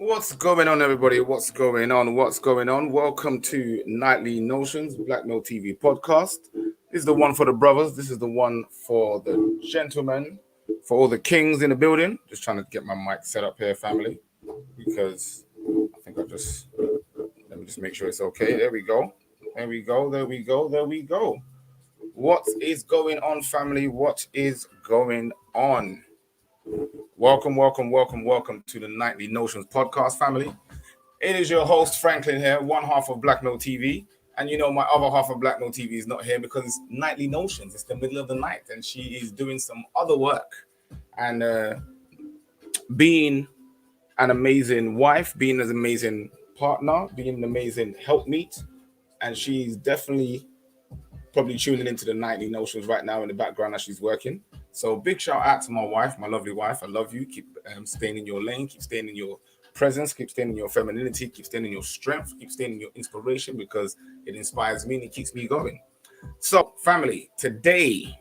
What's going on, everybody? What's going on? What's going on? Welcome to Nightly Notions, Blackmail TV podcast. This is the one for the brothers. This is the one for the gentlemen, for all the kings in the building. Just trying to get my mic set up here, family, because I think let me just make sure it's okay. There we go. There we go. There we go. There we go. What is going on, family? What is going on? Welcome to the Nightly Notions podcast, family. It is your host, Franklin here, one half of Blackmail TV. And you know, my other half of Blackmail TV is not here because it's Nightly Notions. It's the middle of the night and she is doing some other work. And being an amazing wife, being an amazing partner, being an amazing helpmeet. And she's definitely probably tuning into the Nightly Notions right now in the background as she's working. So big shout out to my wife, my lovely wife. I love you. Keep staying in your lane. Keep staying in your presence. Keep staying in your femininity. Keep staying in your strength. Keep staying in your inspiration because it inspires me and it keeps me going. So family, today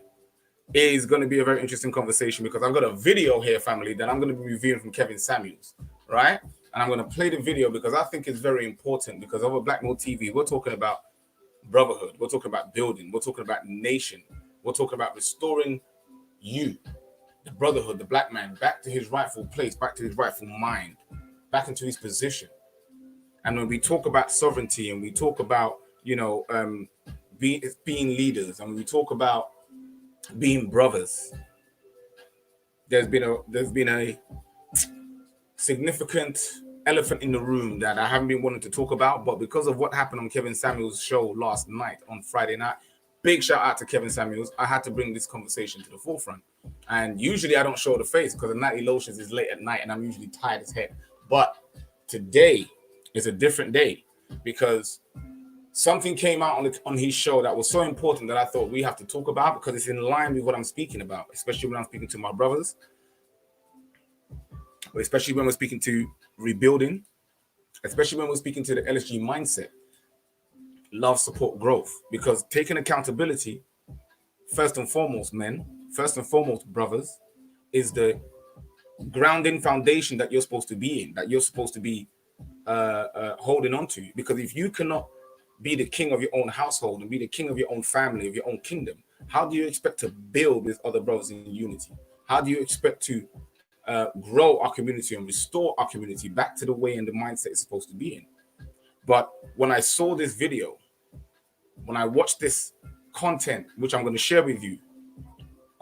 is going to be a very interesting conversation because I've got a video here, family, that I'm going to be reviewing from Kevin Samuels, right? And I'm going to play the video because I think it's very important because over Blackmail TV, we're talking about brotherhood. We're talking about building. We're talking about nation. We're talking about restoring you, the brotherhood, the black man, back to his rightful place, back to his rightful mind, back into his position. And when we talk about sovereignty and we talk about, being leaders and we talk about being brothers, there's been a significant elephant in the room that I haven't been wanting to talk about, but because of what happened on Kevin Samuels' show last night on Friday night, big shout out to Kevin Samuels. I had to bring this conversation to the forefront. And usually I don't show the face because the Nightly Lotions is late at night and I'm usually tired as heck. But today is a different day because something came out on his show that was so important that I thought we have to talk about because it's in line with what I'm speaking about, especially when I'm speaking to my brothers, especially when we're speaking to rebuilding, especially when we're speaking to the LSG mindset. Love, support, growth, because taking accountability, first and foremost, men, first and foremost, brothers, is the grounding foundation that you're supposed to be in, that you're supposed to be holding on to. Because if you cannot be the king of your own household and be the king of your own family, of your own kingdom, how do you expect to build with other brothers in unity? How do you expect to grow our community and restore our community back to the way and the mindset it's supposed to be in? But when I saw this video, when I watched this content, which I'm going to share with you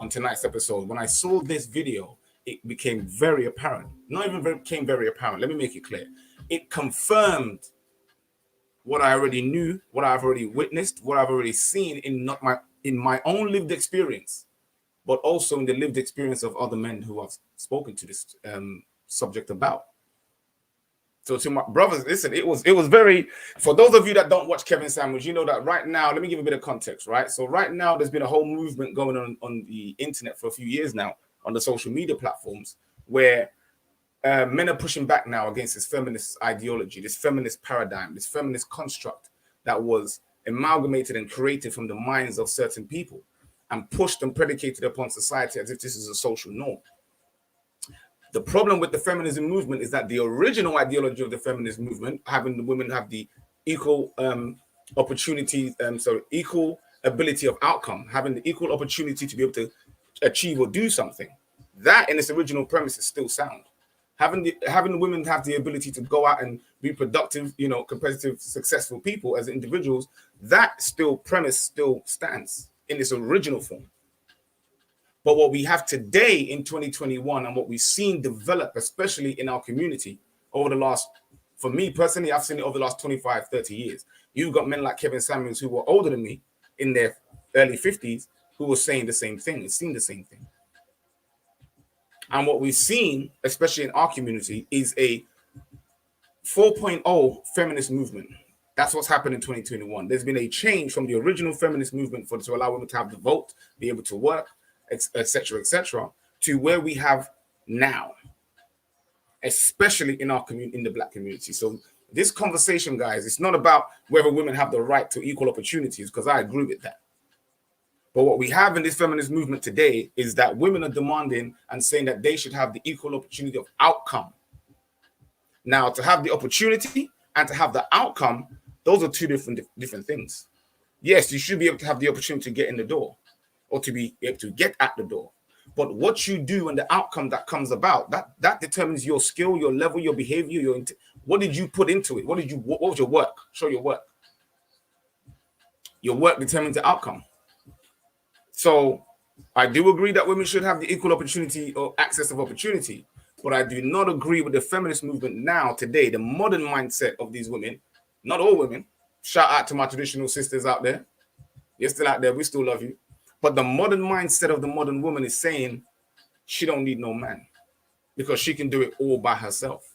on tonight's episode, when I saw this video, it became very apparent. Not even became very apparent. Let me make it clear. It confirmed what I already knew, what I've already witnessed, what I've already seen in my own lived experience, but also in the lived experience of other men who I've spoken to this subject about. So to my brothers, listen, it was very, for those of you that don't watch Kevin Samuels, you know that right now, let me give a bit of context, right? So right now, there's been a whole movement going on the internet for a few years now, on the social media platforms, where men are pushing back now against this feminist ideology, this feminist paradigm, this feminist construct that was amalgamated and created from the minds of certain people and pushed and predicated upon society as if this is a social norm. The problem with the feminism movement is that the original ideology of the feminist movement, having the women have the equal opportunity, equal ability of outcome, having the equal opportunity to be able to achieve or do something, that in its original premise is still sound. Having the women have the ability to go out and be productive, competitive, successful people as individuals, that premise still stands in its original form. But what we have today in 2021 and what we've seen develop, especially in our community over the last, for me personally, I've seen it over the last 25, 30 years. You've got men like Kevin Samuels who were older than me in their early 50s who were saying the same thing and seeing the same thing. And what we've seen, especially in our community, is a 4.0 feminist movement. That's what's happened in 2021. There's been a change from the original feminist movement to allow women to have the vote, be able to work, etc., to where we have now, especially in our community, in the Black community. So this conversation, guys, it's not about whether women have the right to equal opportunities, because I agree with that. But what we have in this feminist movement today is that women are demanding and saying that they should have the equal opportunity of outcome. Now, to have the opportunity and to have the outcome, those are two different things. Yes, you should be able to have the opportunity to get in the door or to be able to get at the door. But what you do and the outcome that comes about, that determines your skill, your level, your behavior, what did you put into it? What was your work? Show your work. Your work determines the outcome. So I do agree that women should have the equal opportunity or access of opportunity, but I do not agree with the feminist movement now, today, the modern mindset of these women, not all women. Shout out to my traditional sisters out there. You're still out there. We still love you. But the modern mindset of the modern woman is saying she don't need no man because she can do it all by herself.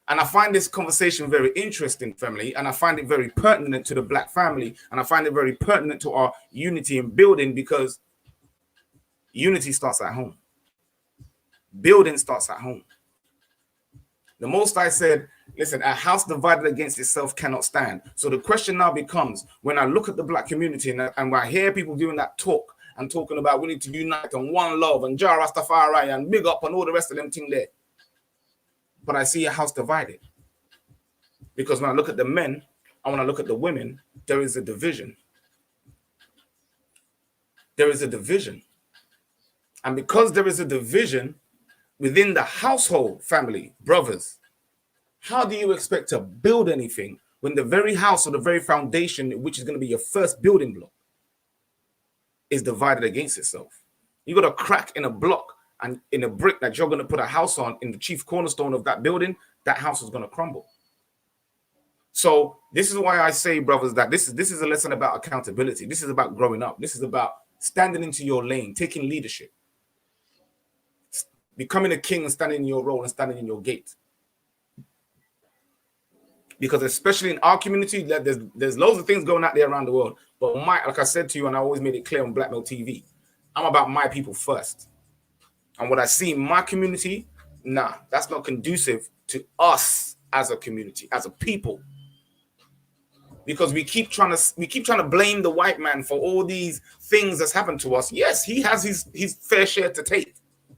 And I find this conversation very interesting, family, and I find it very pertinent to the Black family, and I find it very pertinent to our unity and building, because unity starts at home. Building starts at home. The Most High said, listen, a house divided against itself cannot stand. So the question now becomes, when I look at the Black community and when I hear people doing that talk and talking about we need to unite and one love and Jah Rastafari and big up and all the rest of them thing there, but I see a house divided. Because when I look at the men and when I look at the women, there is a division. There is a division. And because there is a division within the household, family, brothers, how do you expect to build anything when the very house or the very foundation, which is going to be your first building block, is divided against itself? You got a crack in a block and in a brick that you're going to put a house on, in the chief cornerstone of that building, that house is going to crumble. So this is why I say, brothers, that this is a lesson about accountability. This is about growing up. This is about standing into your lane, taking leadership, becoming a king and standing in your role and standing in your gate. Because especially in our community, there's loads of things going out there around the world. But like I said to you, and I always made it clear on BLKMailTV, I'm about my people first. And what I see in my community, nah, that's not conducive to us as a community, as a people. Because we keep trying to blame the white man for all these things that's happened to us. Yes, he has his fair share to take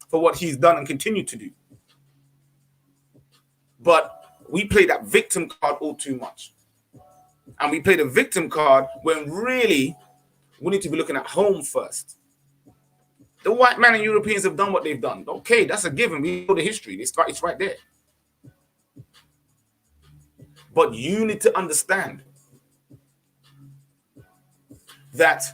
for what he's done and continue to do. But we play that victim card all too much. And we play the victim card when really we need to be looking at home first. The white man and Europeans have done what they've done. Okay, that's a given. We know the history. It's right there. But you need to understand that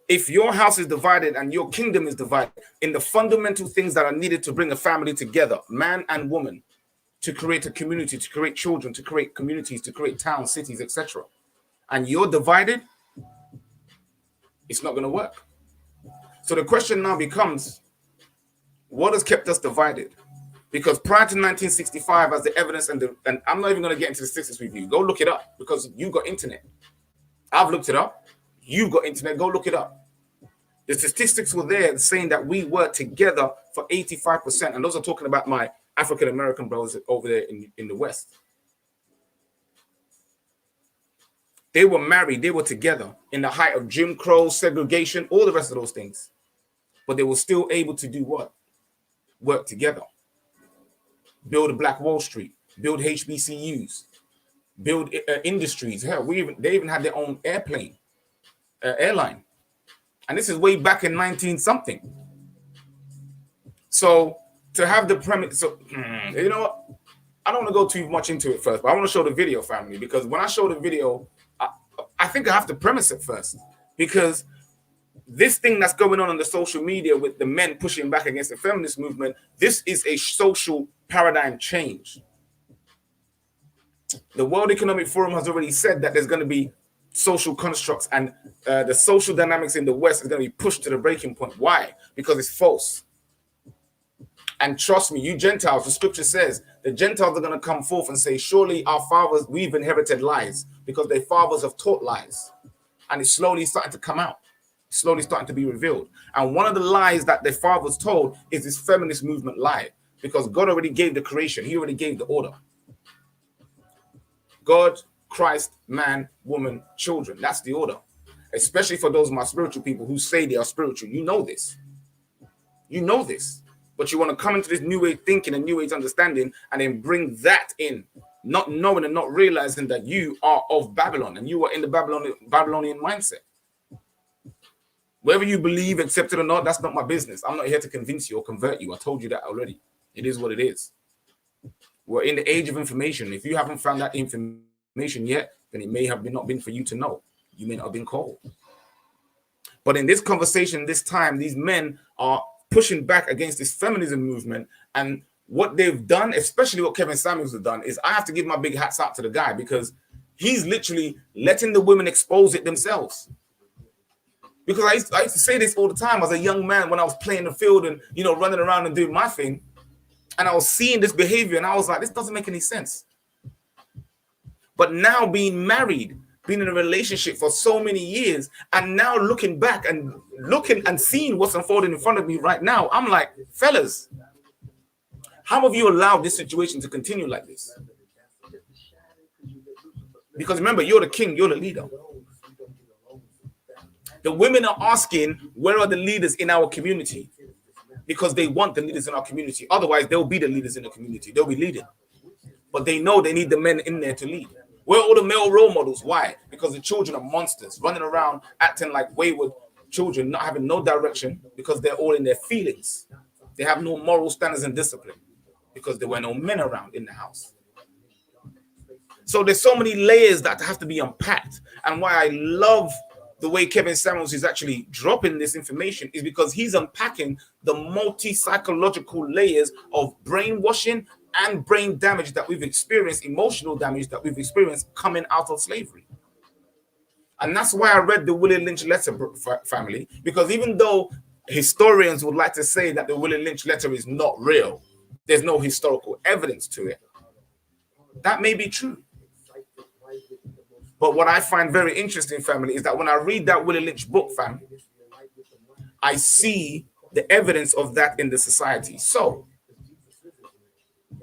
if your house is divided and your kingdom is divided in the fundamental things that are needed to bring a family together, man and woman, to create a community, to create children, to create communities, to create towns, cities, etc., and you're divided, it's not going to work. So the question now becomes, what has kept us divided? Because prior to 1965, as the evidence, and I'm not even going to get into the statistics with you. Go look it up, because you got internet. I've looked it up. You've got internet. Go look it up. The statistics were there saying that we were together for 85%. And those are talking about my African-American brothers over there in the West. They were married. They were together in the height of Jim Crow, segregation, all the rest of those things. But they were still able to do what? Work together. Build a Black Wall Street. Build HBCUs. Build industries. Hell, they even had their own airline. And this is way back in 19-something. So to have the premise, you know what? I don't want to go too much into it first, but I want to show the video, family, because when I show the video, I think I have to premise it first, because this thing that's going on the social media with the men pushing back against the feminist movement, this is a social paradigm change. The World Economic Forum has already said that there's going to be social constructs, and the social dynamics in the West is going to be pushed to the breaking point. Why? Because it's false. And trust me, you Gentiles, the scripture says the Gentiles are going to come forth and say, surely our fathers, we've inherited lies, because their fathers have taught lies. And it's slowly starting to come out, slowly starting to be revealed. And one of the lies that their fathers told is this feminist movement lie, because God already gave the creation. He already gave the order. God, Christ, man, woman, children. That's the order. Especially for those of my spiritual people who say they are spiritual. You know this. You know this. But you want to come into this new way of thinking and new way of understanding and then bring that in, not knowing and not realizing that you are of Babylon and you are in the Babylonian mindset. Whether you believe, accept it or not, that's not my business. I'm not here to convince you or convert you. I told you that already. It is what it is. We're in the age of information. If you haven't found that information yet, then it may have not been for you to know. You may not have been called. But in this conversation, this time, these men are pushing back against this feminism movement. And what they've done, especially what Kevin Samuels has done, is I have to give my big hats out to the guy, because he's literally letting the women expose it themselves. Because I used to say this all the time as a young man when I was playing the field and, you know, running around and doing my thing. And I was seeing this behavior and I was like, this doesn't make any sense. But now being married, being in a relationship for so many years, and now looking back and seeing what's unfolding in front of me right now, I'm like, fellas, how have you allowed this situation to continue like this? Because remember, you're the king, you're the leader. The women are asking, where are the leaders in our community? Because they want the leaders in our community. Otherwise, they'll be the leaders in the community. They'll be leading. But they know they need the men in there to lead. Where are all the male role models? Why? Because the children are monsters, running around, acting like wayward children, not having no direction, because they're all in their feelings. They have no moral standards and discipline, because there were no men around in the house. So there's so many layers that have to be unpacked. And why I love the way Kevin Samuels is actually dropping this information is because he's unpacking the multi-psychological layers of brainwashing and brain damage that we've experienced, emotional damage that we've experienced coming out of slavery. And that's why I read the Willie Lynch letter, family, because even though historians would like to say that the Willie Lynch letter is not real, there's no historical evidence to it, that may be true. But what I find very interesting, family, is that when I read that Willie Lynch book, fam, I see the evidence of that in the society. So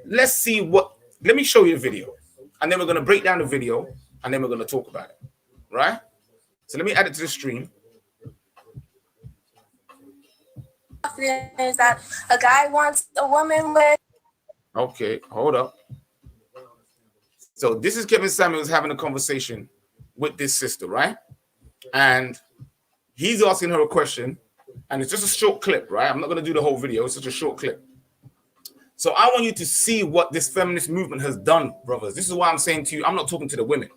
let's see let me show you the video, and then we're going to break down the video, and then we're going to talk about it, right? So let me add it to the stream. Is that a guy wants a woman with? Okay, hold up. So this is Kevin Samuels having a conversation with this sister, right? And he's asking her a question, and it's just a short clip, right? I'm not going to do the whole video. It's just a short clip. So I want you to see what this feminist movement has done, brothers. This is why I'm saying to you, I'm not talking to the women.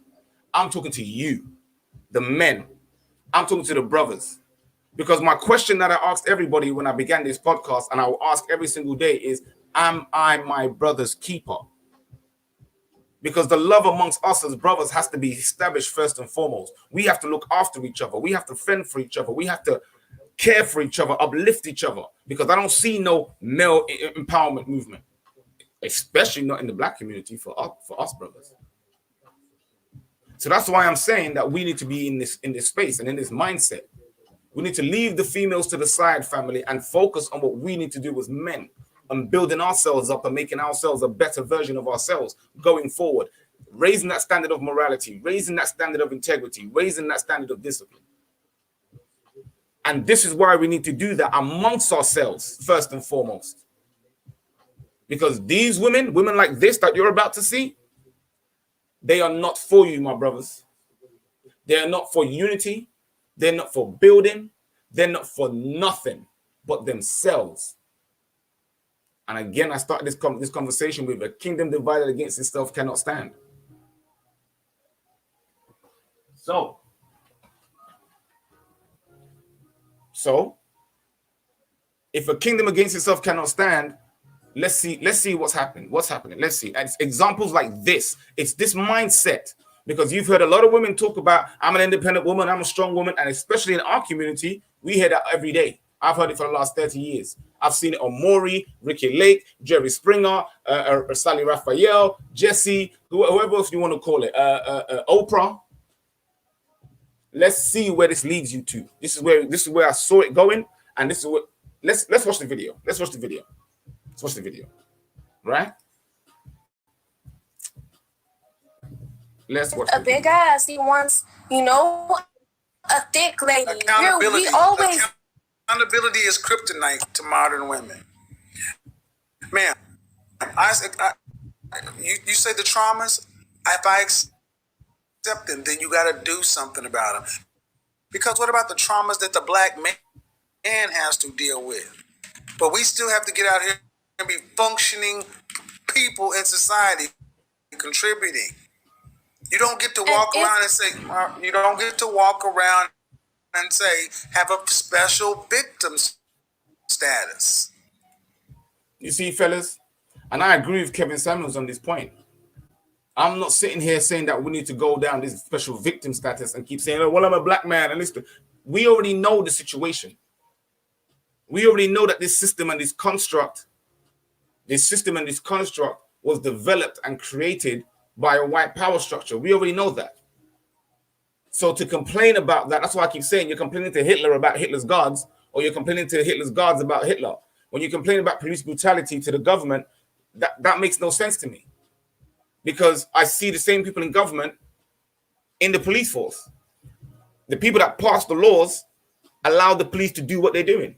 I'm talking to you, the men. I'm talking to the brothers. Because my question that I asked everybody when I began this podcast, and I will ask every single day, is, am I my brother's keeper? Because the love amongst us as brothers has to be established first and foremost. We have to look after each other. We have to fend for each other. We have to care for each other, uplift each other. Because I don't see no male empowerment movement, especially not in the black community for us brothers. So that's why I'm saying that we need to be in this space and in this mindset. We need to leave the females to the side, family, and focus on what we need to do as men, and building ourselves up and making ourselves a better version of ourselves going forward, raising that standard of morality, raising that standard of integrity, raising that standard of discipline. And this is why we need to do that amongst ourselves, first and foremost. Because these women like this that you're about to see, they are not for you, my brothers. They are not for unity. They're not for building. They're not for nothing but themselves. And again, I started this conversation with: a kingdom divided against itself cannot stand. So if a kingdom against itself cannot stand, let's see what's happening. Let's see. And it's examples like this. It's this mindset, because you've heard a lot of women talk about, I'm an independent woman, I'm a strong woman, and especially in our community, we hear that every day. I've heard it for the last 30 years. I've seen it on Maury, Ricky Lake, Jerry Springer, Sally Raphael, Jesse, whoever else you want to call it, Oprah. Let's see where this leads you to. This is where I saw it going, and this is what. Let's watch the video. Let's watch the video. Right? Let's watch a big ass. He wants, a thick lady. Accountability is kryptonite to modern women. Ma'am, you say the traumas. If I accept them, then you got to do something about them. Because what about the traumas that the black man has to deal with? But we still have to get out here and be functioning people in society, contributing. You don't get to walk around and say, you don't get to walk around and say, have a special victim status. You see, fellas, and I agree with Kevin Samuels on this point. I'm not sitting here saying that we need to go down this special victim status and keep saying, oh, well, I'm a black man. And listen, we already know the situation. We already know that this system and this construct was developed and created by a white power structure. We already know that. So to complain about that, that's why I keep saying you're complaining to Hitler about Hitler's guards, or you're complaining to Hitler's guards about Hitler. When you complain about police brutality to the government, that makes no sense to me. Because I see the same people in government in the police force. The people that pass the laws allow the police to do what they're doing.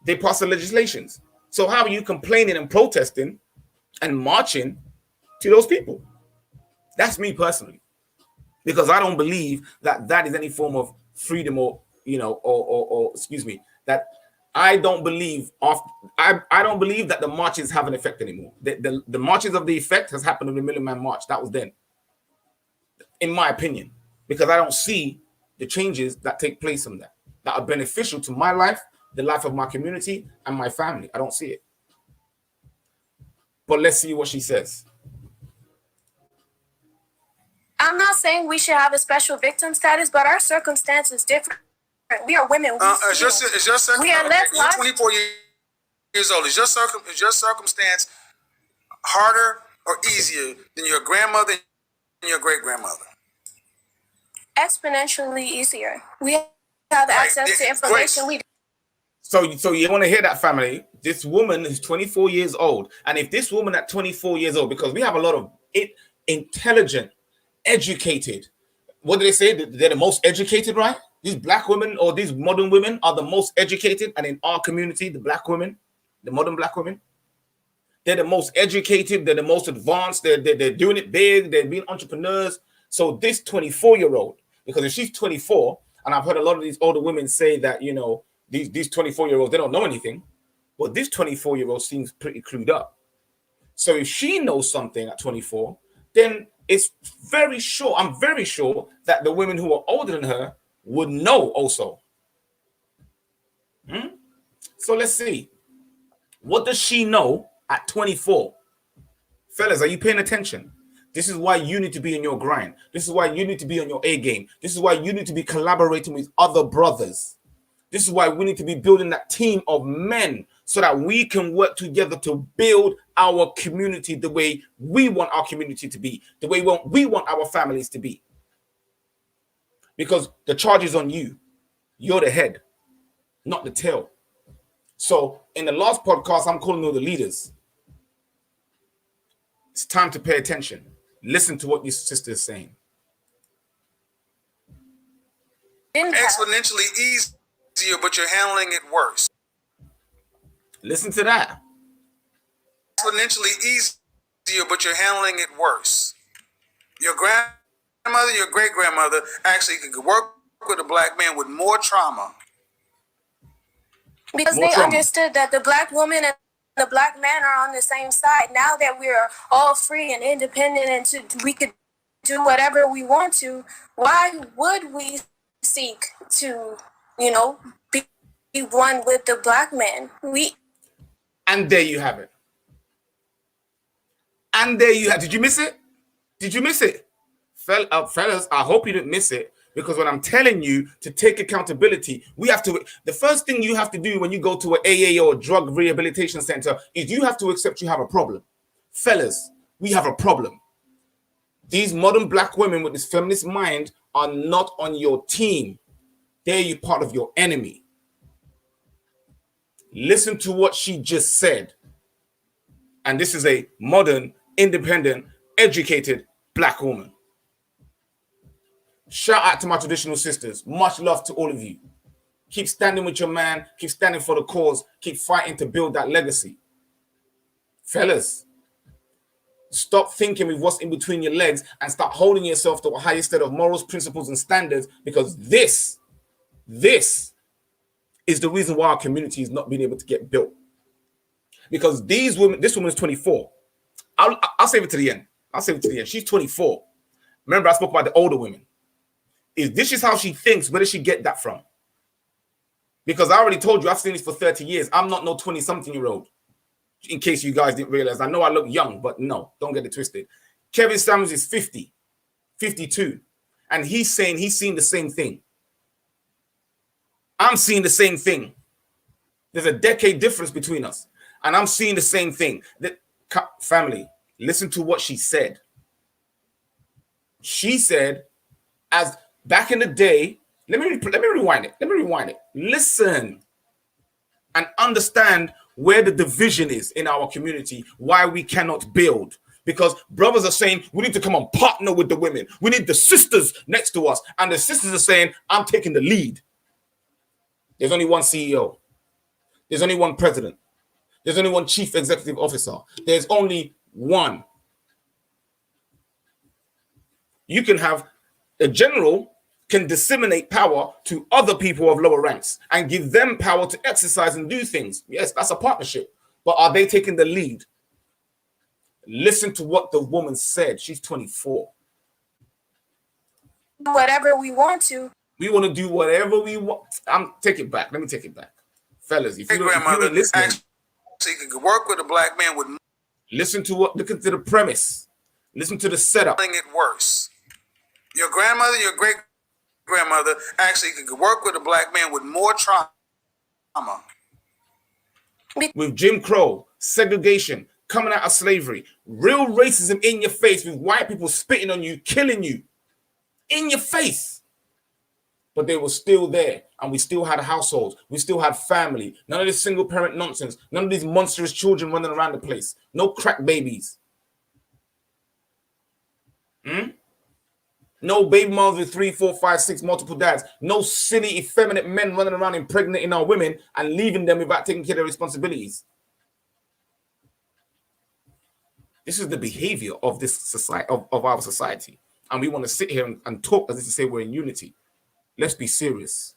They pass the legislations. So how are you complaining and protesting and marching to those people? That's me personally. Because I don't believe that that is any form of freedom or excuse me, that I don't believe I don't believe that the marches have an effect anymore. The marches of the effect has happened in the Million Man March. That was then, in my opinion, because I don't see the changes that take place from that are beneficial to my life, the life of my community, and my family. I don't see it. But let's see what she says. I'm not saying we should have a special victim status, but our circumstance is different. We are women. We are less you're 24 years old. Is your circumstance harder or easier than your grandmother and your great-grandmother? Exponentially easier. We have access to information. We So you want to hear that, family? This woman is 24 years old. And if this woman at 24 years old, because we have a lot of intelligent, educated, what do they say? They're the most educated, right? These black women or these modern women are the most educated. And in our community, the black women, the modern black women, they're the most educated. They're the most advanced. They're doing it big. They're being entrepreneurs. So this 24-year-old, because if she's 24, and I've heard a lot of these older women say that, you know, these 24-year-olds, they don't know anything. But this 24-year-old seems pretty clued up. So if she knows something at 24, then it's I'm very sure that the women who are older than her would know also. So let's see. What does she know at 24? Fellas, are you paying attention? This is why you need to be in your grind. This is why you need to be on your A game. This is why you need to be collaborating with other brothers. This is why we need to be building that team of men so that we can work together to build our community the way we want our community to be, the way we want our families to be. Because the charge is on you. You're the head, not the tail. So in the last podcast, I'm calling all the leaders. It's time to pay attention. Listen to what your sister is saying. Exponentially easier, but you're handling it worse. Listen to that. Exponentially easier, but you're handling it worse. Your grandmother, your great-grandmother actually could work with a black man with more trauma. Because they understood that the black woman and the black man are on the same side. Now that we're all free and independent and we could do whatever we want to, why would we seek to, be one with the black man? And there you have it. And there you have. Did you miss it? Did you miss it? Fellas, I hope you didn't miss it, because when I'm telling you to take accountability, the first thing you have to do when you go to an AA or a drug rehabilitation center is you have to accept you have a problem. Fellas, we have a problem. These modern black women with this feminist mind are not on your team. They're part of your enemy. Listen to what she just said. And this is a modern, independent, educated black woman. Shout out to my traditional sisters. Much love to all of you. Keep standing with your man. Keep standing for the cause. Keep fighting to build that legacy. Fellas, stop thinking with what's in between your legs and start holding yourself to a higher state of morals, principles, and standards, because this is the reason why our community is not being able to get built. Because this woman's 24. I'll save it to the end. She's 24. Remember, I spoke about the older women. If this is how she thinks, where does she get that from? Because I already told you, I've seen this for 30 years. I'm not no 20-something-year-old. In case you guys didn't realize. I know I look young, but no, don't get it twisted. Kevin Samuels is 50, 52. And he's saying he's seen the same thing. I'm seeing the same thing. There's a decade difference between us. And I'm seeing the same thing. Family, listen to what she said. She said, as back in the day, let me rewind it. Listen and understand where the division is in our community, why we cannot build. Because brothers are saying, we need to come and partner with the women. We need the sisters next to us. And the sisters are saying, I'm taking the lead. There's only one CEO. There's only one president. There's only one chief executive officer. There's only one. You can have a general can disseminate power to other people of lower ranks and give them power to exercise and do things. Yes, that's a partnership. But are they taking the lead? Listen to what the woman said. She's 24. Whatever we want to. We want to do whatever we want. Take it back. Let me take it back. Fellas, if you don't listen, so you can work with a black man with. Look into the premise. Listen to the setup. It worse. Your grandmother, your great grandmother actually could work with a black man with more trauma. With Jim Crow, segregation, coming out of slavery, real racism in your face, with white people spitting on you, killing you in your face. But they were still there, and we still had households. We still had family. None of this single parent nonsense. None of these monstrous children running around the place. No crack babies. No baby moms with 3, 4, 5, 6 multiple dads. No silly, effeminate men running around impregnating our women and leaving them without taking care of their responsibilities. This is the behavior of this society, of our society. And we want to sit here and talk as if to say we're in unity. Let's be serious.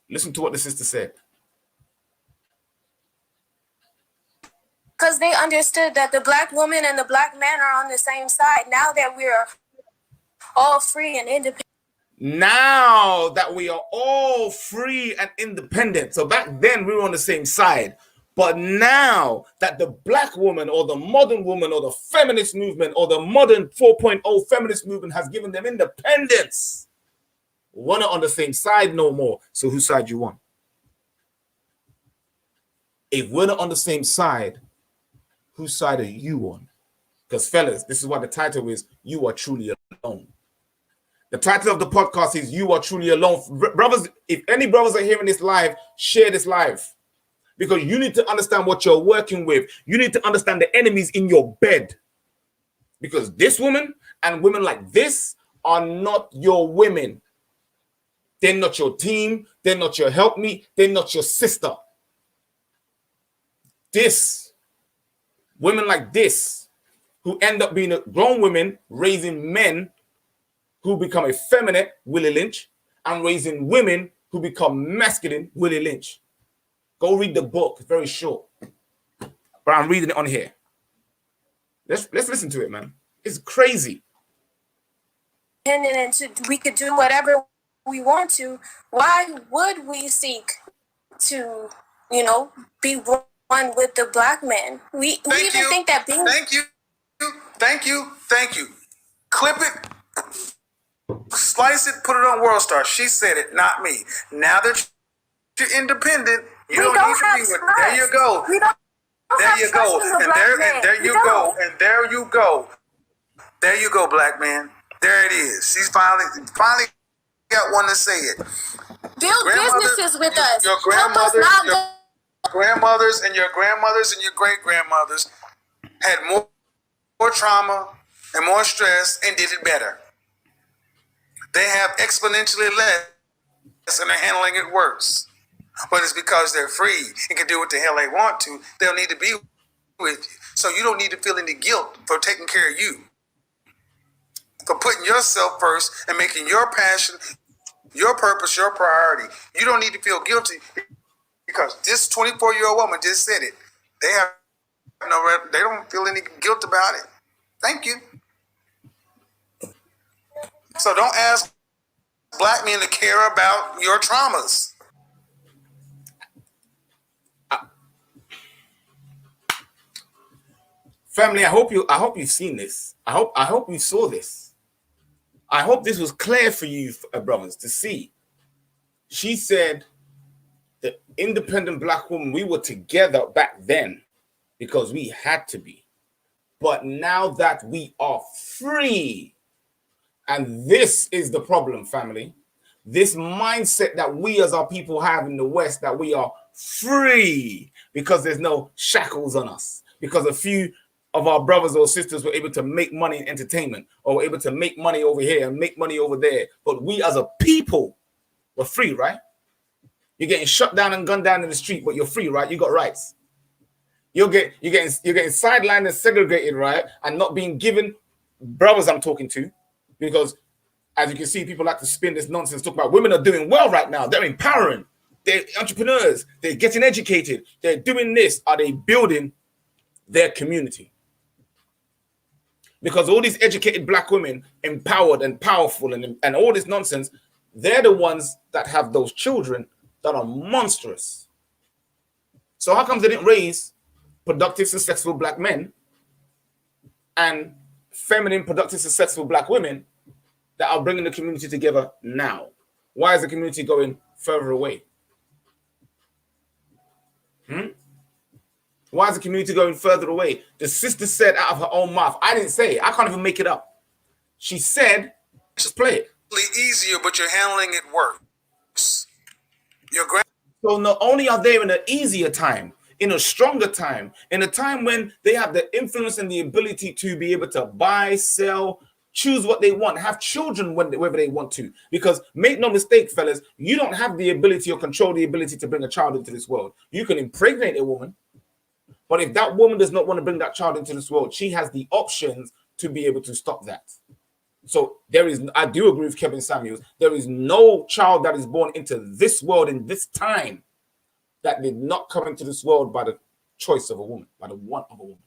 Listen to what the sister said. Because they understood that the black woman and the black man are on the same side. Now that we're all free and independent. Now that we are all free and independent. So back then we were on the same side. But now that the black woman or the modern woman or the feminist movement or the modern 4.0 feminist movement has given them independence, we're not on the same side no more. So whose side you want? If we're not on the same side, whose side are you on? Because fellas, this is what the title is. You are truly alone. The title of the podcast is You Are Truly Alone. Brothers, if any brothers are hearing this live, share this live. Because you need to understand what you're working with. You need to understand the enemies in your bed. Because this woman and women like this are not your women. They're not your team. They're not your helpmeet. They're not your sister. Women like this, who end up being grown women, raising men who become effeminate, Willie Lynch, and raising women who become masculine, Willie Lynch. Go read the book. It's very short. But I'm reading it on here. Let's listen to it, man. It's crazy. And we could do whatever we want to. Why would we seek to, be one with the black man? We even think that being... Thank you. Clip it. Slice it, put it on World Star. She said it, not me. Now that you're independent, you don't need to be with. There you go. There you go. And there you go. And there you go. There you go, black man. There it is. She's finally got one to say it. Build businesses with us. Your grandmothers and your great grandmothers had more trauma and more stress and did it better. They have exponentially less and they're handling it worse. But it's because they're free and can do what the hell they want to. They don't need to be with you. So you don't need to feel any guilt for taking care of you, for putting yourself first and making your passion, your purpose, your priority. You don't need to feel guilty because this 24-year-old woman just said it. They don't feel any guilt about it. Thank you. So don't ask black men to care about your traumas. Family, I hope you've seen this. I hope you saw this. I hope this was clear for you, brothers, to see. She said, the independent black woman, we were together back then because we had to be. But now that we are free, and this is the problem, family, this mindset that we as our people have in the West, that we are free because there's no shackles on us, because a few of our brothers or sisters were able to make money in entertainment, or were able to make money over here and make money over there. But we as a people were free, right? You're getting shut down and gunned down in the street, but you're free, right? You got rights. You're getting sidelined and segregated, right? And not being given, brothers I'm talking to, because as you can see, people like to spin this nonsense, talk about women are doing well right now. They're empowering. They're entrepreneurs. They're getting educated. They're doing this. Are they building their community? Because all these educated black women, empowered and powerful and all this nonsense, they're the ones that have those children that are monstrous. So how come they didn't raise productive, successful black men and feminine, productive, successful black women that are bringing the community together now? Why is the community going further away? Why is the community going further away? The sister said out of her own mouth. I didn't say it. I can't even make it up. She said, just play it. Easier, but you're handling it worse. So not only are they in an easier time, in a stronger time, in a time when they have the influence and the ability to be able to buy, sell, choose what they want, have children whenever they want to. Because make no mistake, fellas, you don't have the ability or control the ability to bring a child into this world. You can impregnate a woman, but if that woman does not want to bring that child into this world, she has the options to be able to stop that. So I do agree with Kevin Samuels. There is no child that is born into this world in this time that did not come into this world by the choice of a woman, by the want of a woman,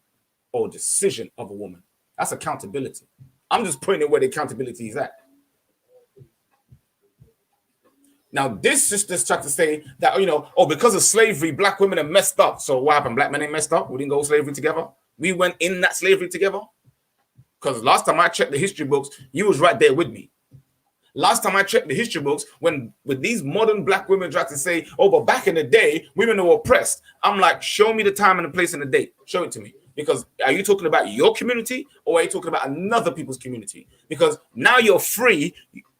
or decision of a woman. That's accountability. I'm just putting it where the accountability is at. Now, this sister's trying to say that, because of slavery, black women are messed up. So what happened? Black men ain't messed up. We didn't go slavery together. We went in that slavery together. Because last time I checked the history books, you was right there with me. Last time I checked the history books, when with these modern black women try to say, but back in the day, women were oppressed. I'm like, show me the time and the place and the date. Show it to me. Because are you talking about your community or are you talking about another people's community? Because now you're free.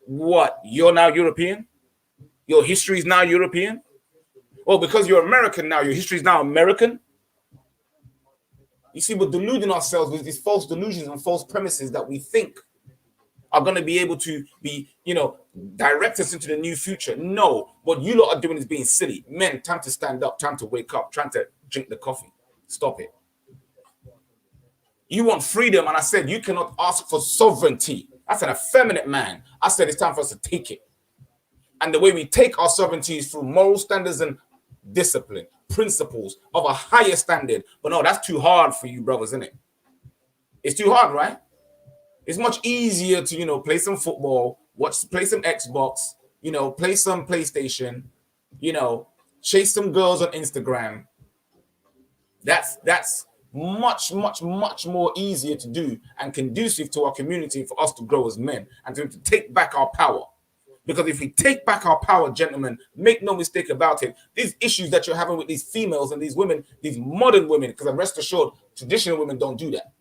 What? You're now European? Your history is now European? Well, because you're American now, your history is now American? You see, we're deluding ourselves with these false delusions and false premises that we think are going to be able to be, direct us into the new future. No, what you lot are doing is being silly. Men, time to stand up, time to wake up, trying to drink the coffee. Stop it. You want freedom, and I said you cannot ask for sovereignty. That's an effeminate man. I said it's time for us to take it. And the way we take our sovereignty is through moral standards and discipline, principles of a higher standard. But no, that's too hard for you brothers, isn't it? It's too hard, right? It's much easier to, play some football, play some Xbox, play some PlayStation, chase some girls on Instagram. That's much, much, much more easier to do and conducive to our community for us to grow as men and to take back our power. Because if we take back our power, gentlemen, make no mistake about it, these issues that you're having with these females and these women, these modern women, because I'm rest assured, traditional women don't do that.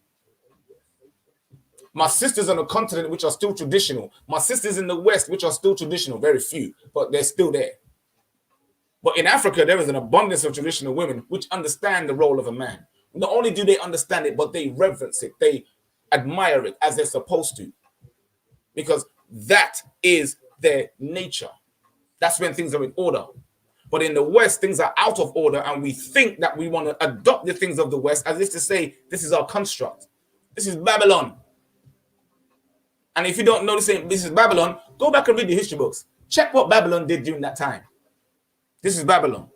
My sisters on the continent, which are still traditional. My sisters in the West, which are still traditional, very few, but they're still there. But in Africa, there is an abundance of traditional women which understand the role of a man. Not only do they understand it, but they reverence it. They admire it as they're supposed to. Because that is their nature. That's when things are in order. But in the West, things are out of order, and we think that we want to adopt the things of the West as if to say, this is our construct. This is Babylon. And if you don't know this is Babylon, go back and read the history books. Check what Babylon did during that time. This is Babylon.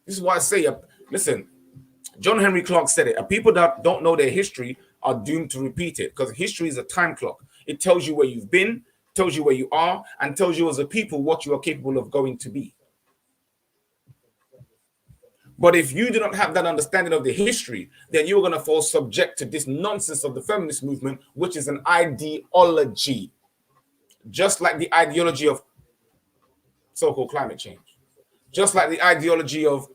This is why I say, listen, John Henry Clark said it. People that don't know their history are doomed to repeat it, because history is a time clock. It tells you where you've been, tells you where you are, and tells you as a people what you are capable of going to be. But if you do not have that understanding of the history, then you're going to fall subject to this nonsense of the feminist movement, which is an ideology, just like the ideology of so-called climate change, just like the ideology of,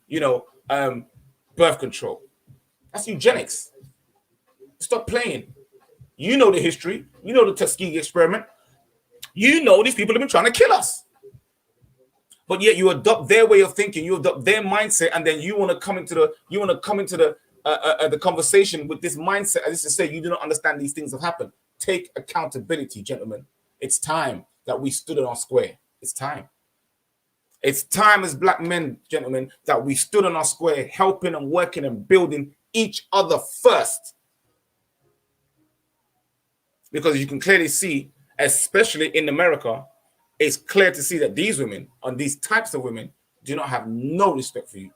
birth control. That's eugenics. Stop playing. You know the history. You know the Tuskegee experiment. You know these people have been trying to kill us. But yet you adopt their way of thinking, you adopt their mindset, and then you want to come into the conversation with this mindset as to say you do not understand these things have happened. Take accountability, gentlemen. It's time that we stood on our square. It's time. It's time as black men, gentlemen, that we stood on our square, helping and working and building each other first. Because you can clearly see, especially in America, it's clear to see that these women, and these types of women, do not have no respect for you.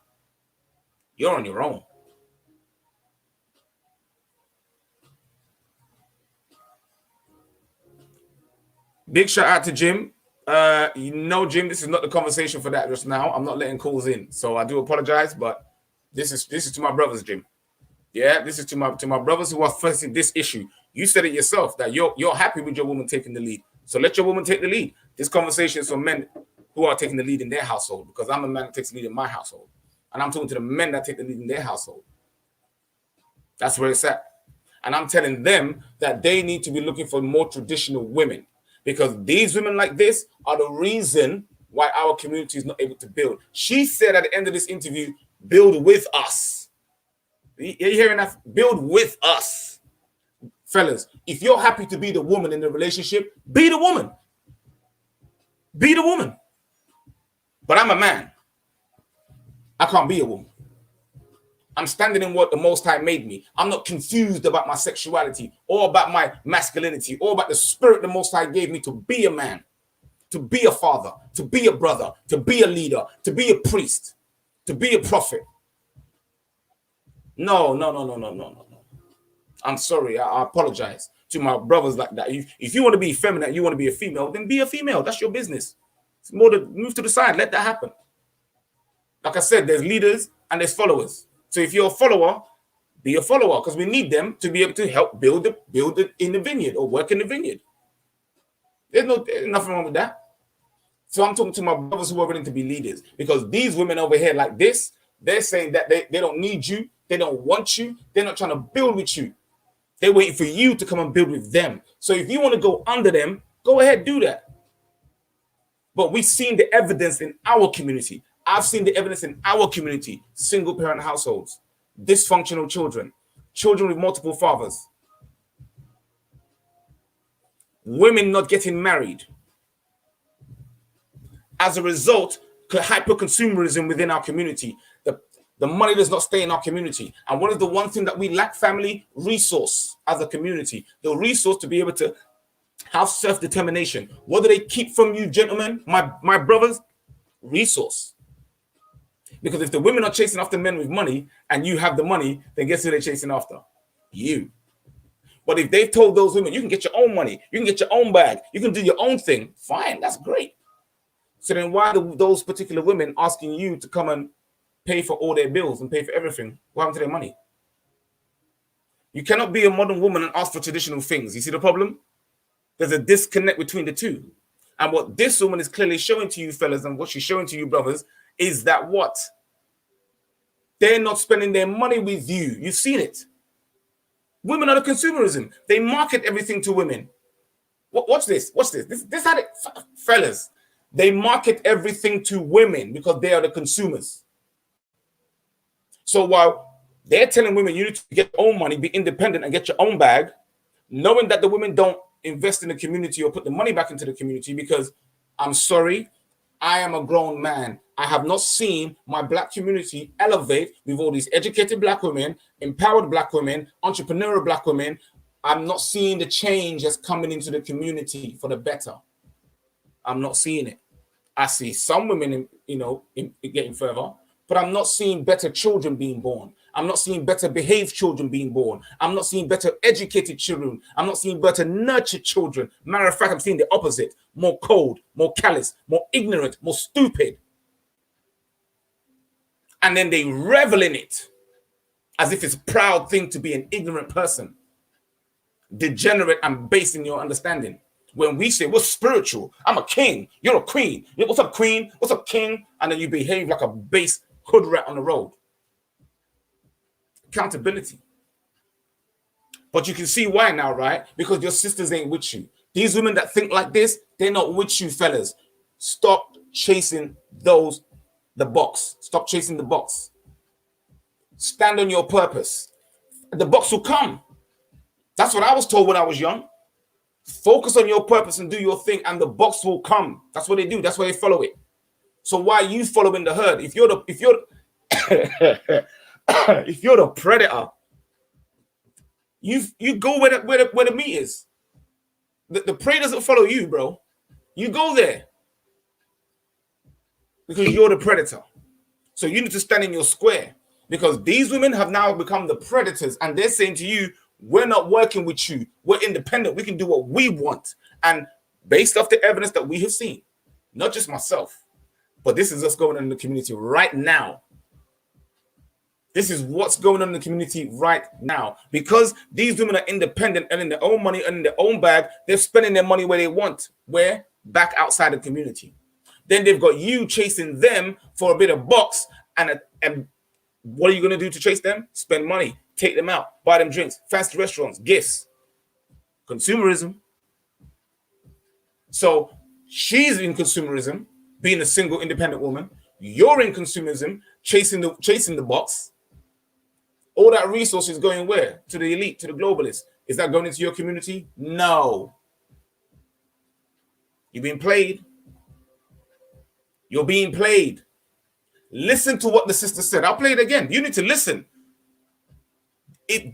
You're on your own. Big shout out to Jim. Jim, this is not the conversation for that just now. I'm not letting calls in, so I do apologize, but this is to my brothers, Jim. Yeah, this is to my brothers who are facing this issue. You said it yourself that you're happy with your woman taking the lead. So let your woman take the lead. This conversation is for men who are taking the lead in their household, because I'm a man that takes the lead in my household. And I'm talking to the men that take the lead in their household. That's where it's at. And I'm telling them that they need to be looking for more traditional women, because these women like this are the reason why our community is not able to build. She said at the end of this interview, build with us. Are you hearing that? Build with us. Fellas, if you're happy to be the woman in the relationship, be the woman. Be the woman. But I'm a man. I can't be a woman. I'm standing in what the Most High made me. I'm not confused about my sexuality or about my masculinity or about the spirit the Most High gave me to be a man, to be a father, to be a brother, to be a leader, to be a priest, to be a prophet. No. I'm sorry. I apologize to my brothers like that. If you want to be feminine, you want to be a female, then be a female. That's your business. It's more to move to the side. Let that happen. Like I said, there's leaders and there's followers. So if you're a follower, be a follower, because we need them to be able to help build it in the vineyard or work in the vineyard. There's nothing wrong with that. So I'm talking to my brothers who are willing to be leaders, because these women over here like this, they're saying that they don't need you. They don't want you. They're not trying to build with you. They're waiting for you to come and build with them. So if you want to go under them, go ahead, do that. But we've seen the evidence in our community. I've seen the evidence in our community. Single parent households, dysfunctional children, children with multiple fathers, women not getting married. As a result, hyper-consumerism within our community. The money does not stay in our community. And one of the one thing that we lack, family, resource as a community, the resource to be able to have self-determination. What do they keep from you, gentlemen, my brothers? Resource. Because if the women are chasing after men with money and you have the money, then guess who they're chasing after? You. But if they've told those women, you can get your own money, you can get your own bag, you can do your own thing, fine, that's great. So then why are those particular women asking you to come and pay for all their bills and pay for everything? What happened to their money? You cannot be a modern woman and ask for traditional things. You see the problem? There's a disconnect between the two. And what this woman is clearly showing to you, fellas, and what she's showing to you, brothers, is that what? They're not spending their money with you. You've seen it. Women are the consumerism. They market everything to women. Watch this. Watch this. This had it, fellas. They market everything to women because they are the consumers. So while they're telling women you need to get your own money, be independent and get your own bag, knowing that the women don't invest in the community or put the money back into the community, because I'm sorry, I am a grown man. I have not seen my black community elevate with all these educated black women, empowered black women, entrepreneurial black women. I'm not seeing the change that's coming into the community for the better. I'm not seeing it. I see some women, getting further, but I'm not seeing better children being born. I'm not seeing better behaved children being born. I'm not seeing better educated children. I'm not seeing better nurtured children. Matter of fact, I'm seeing the opposite: more cold, more callous, more ignorant, more stupid. And then they revel in it as if it's a proud thing to be an ignorant person, degenerate and based in your understanding. When we say we're spiritual, I'm a king, you're a queen. What's up, queen? What's up, king? And then you behave like a base hood rat on the road. Accountability. But you can see why now, right? Because your sisters ain't with you. These women that think like this, they're not with you, fellas. Stop chasing the box. Stop chasing the box. Stand on your purpose. The box will come. That's what I was told when I was young. Focus on your purpose and do your thing, and the box will come. That's what they do. That's why they follow it. So why are you following the herd? If you're if you're the predator, you go where the meat is. The prey doesn't follow you, bro. You go there because you're the predator. So you need to stand in your square, because these women have now become the predators, and they're saying to you, we're not working with you. We're independent. We can do what we want. And based off the evidence that we have seen, not just myself, but this is what's going on in the community right now. This is what's going on in the community right now. Because these women are independent and in their own money and in their own bag, they're spending their money where they want. Where? Back outside the community. Then they've got you chasing them for a bit of box. And what are you going to do to chase them? Spend money. Take them out, buy them drinks, fancy restaurants, gifts, consumerism. So she's in consumerism, being a single independent woman. You're in consumerism, chasing the box. All that resource is going where? To the elite, to the globalists. Is that going into your community? No. You're being played. You're being played. Listen to what the sister said. I'll play it again. You need to listen.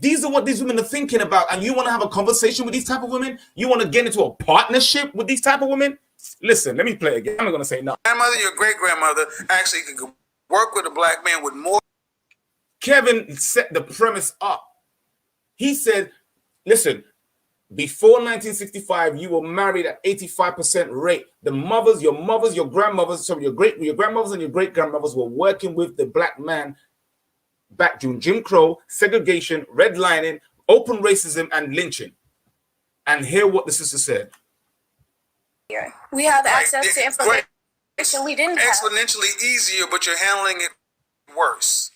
These are what these women are thinking about, and you want to have a conversation with these type of women? You want to get into a partnership with these type of women? Listen, let me play again. I'm not going to say no. Grandmother, your great-grandmother actually could work with a black man with more. Kevin set the premise up. He said, listen, before 1965, you were married at 85% rate. Your grandmothers, so your grandmothers and your great-grandmothers were working with the black man back during Jim Crow, segregation, redlining, open racism, and lynching. And hear what the sister said. We have access to information we didn't have. Exponentially easier, but you're handling it worse.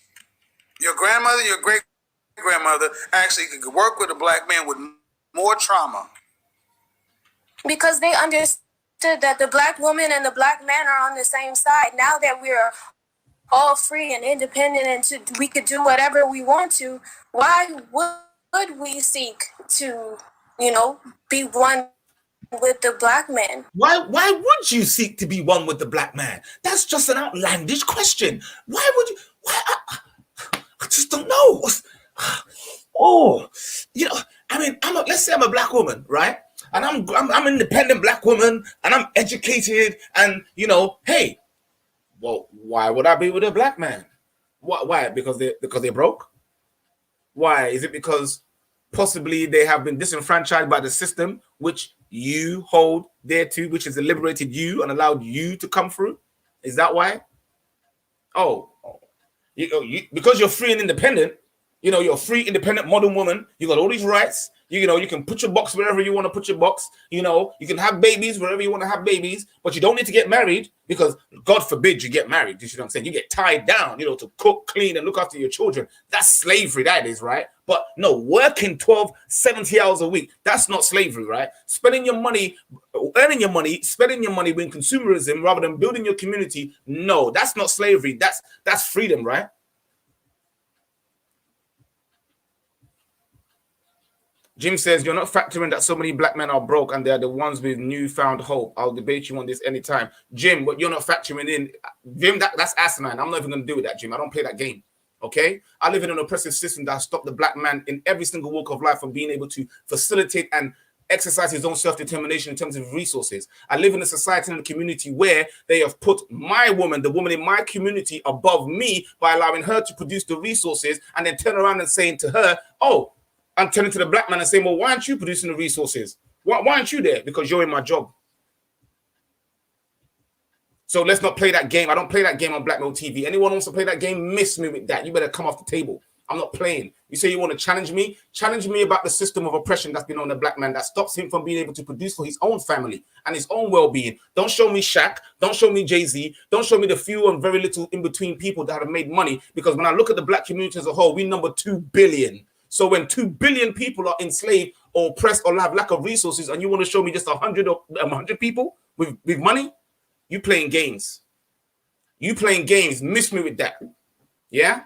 Your grandmother, your great-grandmother actually could work with a black man with more trauma. Because they understood that the black woman and the black man are on the same side. Now that we're all free and independent and we could do whatever we want to, why would we seek to, be one with the black man? Why would you seek to be one with the black man? That's just an outlandish question. Why would you? I just don't know. Let's say I'm a black woman, right? And I'm an independent black woman, and I'm educated, and hey. Well, why would I be with a black man? Why? Because they're broke? Why? Is it because possibly they have been disenfranchised by the system, which you hold there to, which has liberated you and allowed you to come through? Is that why? Because you're free and independent, you're a free, independent, modern woman. You got all these rights. You can put your box wherever you want to put your box. You can have babies wherever you want to have babies, but you don't need to get married, because God forbid you get married. You see what I'm saying? You get tied down, to cook, clean, and look after your children. That's slavery, that is, right? But no, working 12, 70 hours a week, that's not slavery, right? Spending your money, earning your money, spending your money with consumerism rather than building your community. No, that's not slavery. That's freedom, right? Jim says, you're not factoring that so many black men are broke and they're the ones with newfound hope. I'll debate you on this anytime. Jim, but you're not factoring in. Jim, that's asinine. I'm not even going to do with that, Jim. I don't play that game. Okay? I live in an oppressive system that has stopped the black man in every single walk of life from being able to facilitate and exercise his own self-determination in terms of resources. I live in a society and a community where they have put my woman, the woman in my community, above me by allowing her to produce the resources and then turn around and saying to her, oh, I'm turning to the black man and saying, well, why aren't you producing the resources? Why aren't you there? Because you're in my job. So let's not play that game. I don't play that game on Blackmail TV. Anyone wants to play that game, miss me with that. You better come off the table. I'm not playing. You say you want to challenge me? Challenge me about the system of oppression that's been on the black man that stops him from being able to produce for his own family and his own well-being. Don't show me Shaq. Don't show me Jay-Z. Don't show me the few and very little in-between people that have made money. Because when I look at the black community as a whole, we number 2 billion. So when 2 billion people are enslaved or oppressed or have lack of resources, and you want to show me just 100 or 100 people with money, you playing games. You playing games. Miss me with that. Yeah?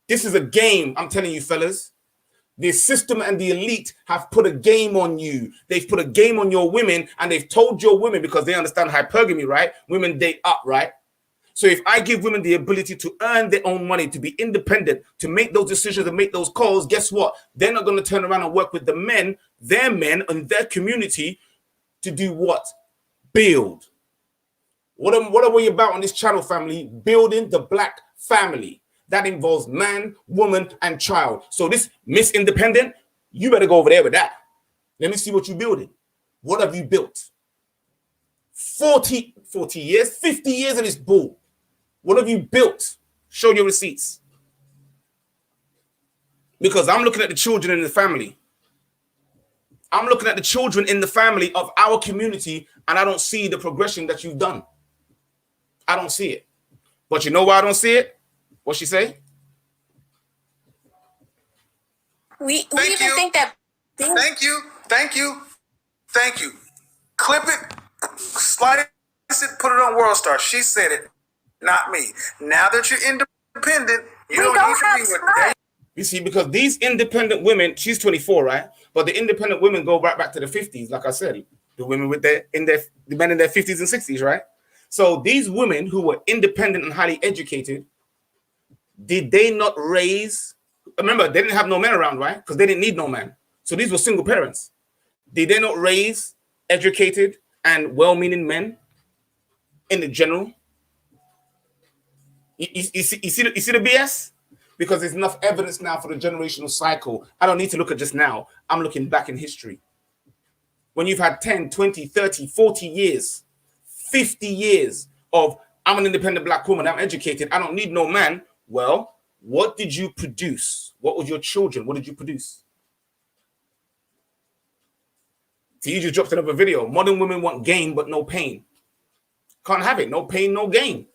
This is a game, I'm telling you, fellas. The system and the elite have put a game on you. They've put a game on your women, and they've told your women, because they understand hypergamy, right? Women date up, right? So if I give women the ability to earn their own money, to be independent, to make those decisions and make those calls, guess what? They're not going to turn around and work with the men, their men and their community to do what? Build. What are we about on this channel, family? Building the black family. That involves man, woman, and child. So this Miss Independent, you better go over there with that. Let me see what you're building. What have you built? 40 years, 50 years of this bull. What have you built? Show your receipts. Because I'm looking at the children in the family. I'm looking at the children in the family of our community, and I don't see the progression that you've done. I don't see it. But you know why I don't see it? What she say? We even think that. Thank you. Clip it, slide it, put it on World Star. She said it, not me. Now that you're independent, you don't need to be with that. You see, because these independent women, she's 24, right? But the independent women go right back to the 50s, like I said. The women with the men in their 50s and 60s, right? So these women who were independent and highly educated, did they not raise? Remember, they didn't have no men around, right? Because they didn't need no man. So these were single parents. Did they not raise educated and well-meaning men in the general? You see the BS? Because there's enough evidence now for the generational cycle. I don't need to look at just now. I'm looking back in history. When you've had 10, 20, 30, 40 years, 50 years of I'm an independent black woman, I'm educated, I don't need no man. Well, what did you produce? What was your children? What did you produce? So you just dropped another video. Modern women want gain, but no pain. Can't have it. No pain, no gain.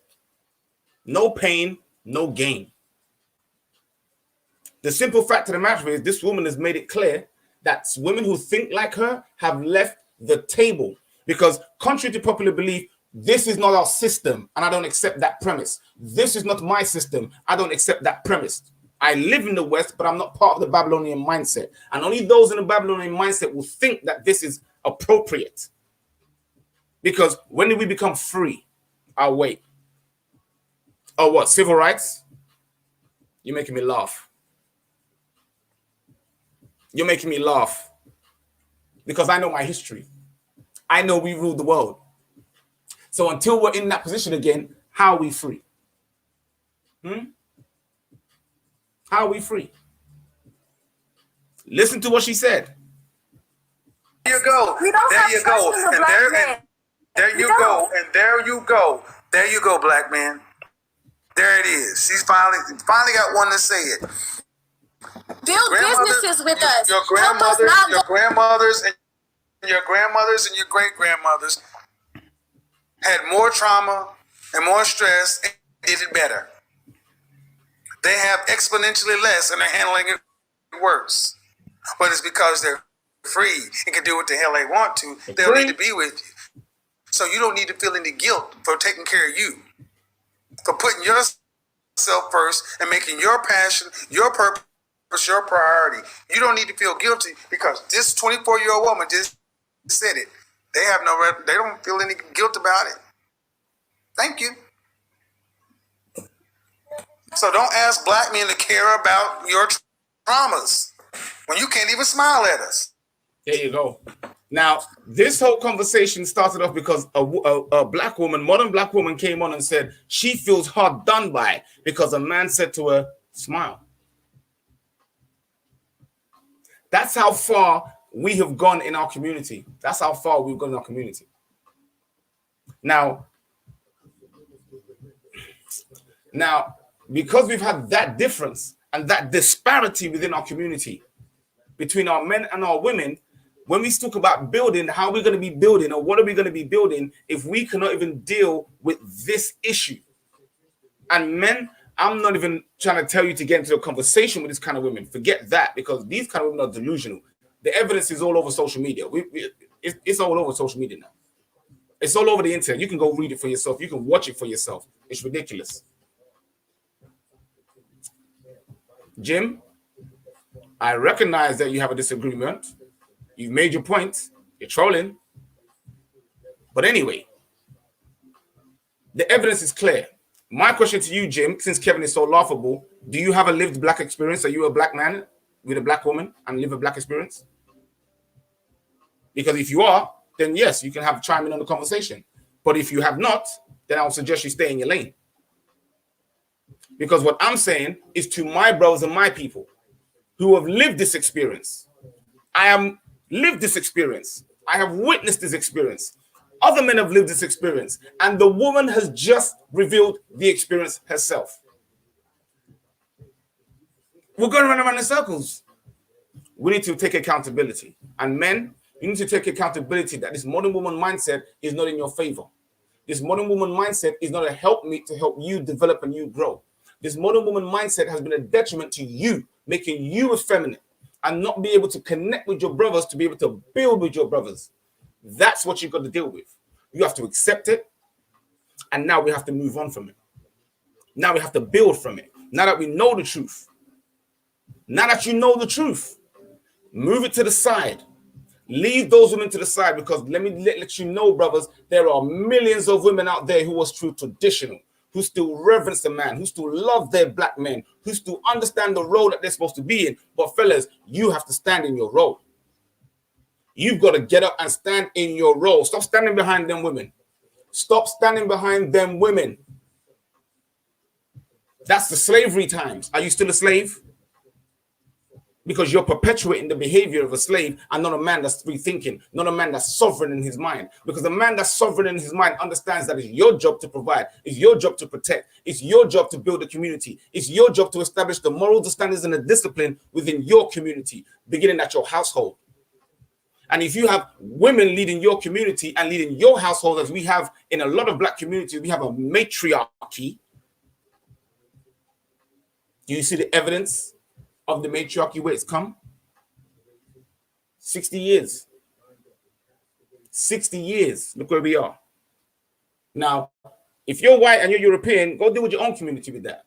No pain, no gain. The simple fact of the matter is this woman has made it clear that women who think like her have left the table. Because contrary to popular belief, this is not our system, and I don't accept that premise. This is not my system. I don't accept that premise. I live in the West, but I'm not part of the Babylonian mindset. And only those in the Babylonian mindset will think that this is appropriate. Because when did we become free? I'll wait. Oh, what? Civil rights? You're making me laugh. You're making me laugh. Because I know my history. I know we ruled the world. So until we're in that position again, how are we free? How are we free? Listen to what she said. There you go. There you go. And there you go. And there you go. There you go, black man. There it is. She's finally got one to say it. Build businesses with us. Your grandmothers and your great-grandmothers had more trauma and more stress and did it better. They have exponentially less and they're handling it worse. But it's because they're free and can do what the hell they want to. They don't need to be with you. So you don't need to feel any guilt for taking care of you. For putting yourself first and making your passion, your purpose, It's your priority. You don't need to feel guilty because this 24-year-old woman just said it. They don't feel any guilt about it. Thank you. So don't ask black men to care about your traumas when you can't even smile at us. There you go. Now, this whole conversation started off because a black woman, modern black woman, came on and said she feels hard done by because a man said to her, smile. That's how far we have gone in our community. That's how far we've gone in our community. Now, because we've had that difference and that disparity within our community between our men and our women, when we talk about building, how we're going to be building or what are we going to be building if we cannot even deal with this issue? And men, I'm not even trying to tell you to get into a conversation with this kind of women. Forget that, because these kind of women are delusional. The evidence is all over social media. It's all over social media now. It's all over the internet. You can go read it for yourself. You can watch it for yourself. It's ridiculous. Jim, I recognize that you have a disagreement. You've made your point. You're trolling. But anyway, the evidence is clear. My question to you, Jim, since Kevin is so laughable, do you have a lived black experience? Are you a black man with a black woman and live a black experience? Because if you are, then yes, you can have chime in on the conversation. But if you have not, then I would suggest you stay in your lane. Because what I'm saying is to my brothers and my people who have lived this experience. I have lived this experience. I have witnessed this experience. Other men have lived this experience. And the woman has just revealed the experience herself. We're going around in circles. We need to take accountability. And men, you need to take accountability that this modern woman mindset is not in your favor. This modern woman mindset is not a helpmeet to help you develop and you grow. This modern woman mindset has been a detriment to you, making you effeminate and not be able to connect with your brothers, to be able to build with your brothers. That's what you've got to deal with. You have to accept it. And now we have to move on from it. Now we have to build from it. Now that we know the truth. Now that you know the truth, move it to the side. Leave those women to the side, because let me let you know, brothers, there are millions of women out there who are still traditional, who still reverence the man, who still love their black men, who still understand the role that they're supposed to be in. But fellas, you have to stand in your role. You've got to get up and stand in your role. Stop standing behind them women. Stop standing behind them women. That's the slavery times. Are you still a slave? Because you're perpetuating the behavior of a slave and not a man that's free thinking, not a man that's sovereign in his mind. Because the man that's sovereign in his mind understands that it's your job to provide, it's your job to protect, it's your job to build a community, it's your job to establish the morals, the standards, and the discipline within your community, beginning at your household. And if you have women leading your community and leading your household, as we have in a lot of black communities, we have a matriarchy. Do you see the evidence of the matriarchy where it's come? 60 years. 60 years. Look where we are. Now, if you're white and you're European, go deal with your own community with that.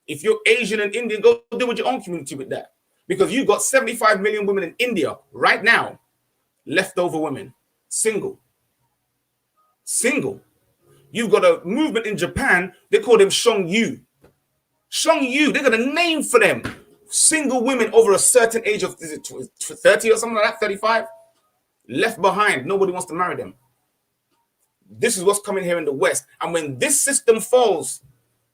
If you're Asian and Indian, go deal with your own community with that. Because you've got 75 million women in India right now, leftover women, single. You've got a movement in Japan, they call them Shongyu. Shongyu, they got a name for them. Single women over a certain age of, is it 30 or something like that, 35, left behind. Nobody wants to marry them. This is what's coming here in the West. And when this system falls,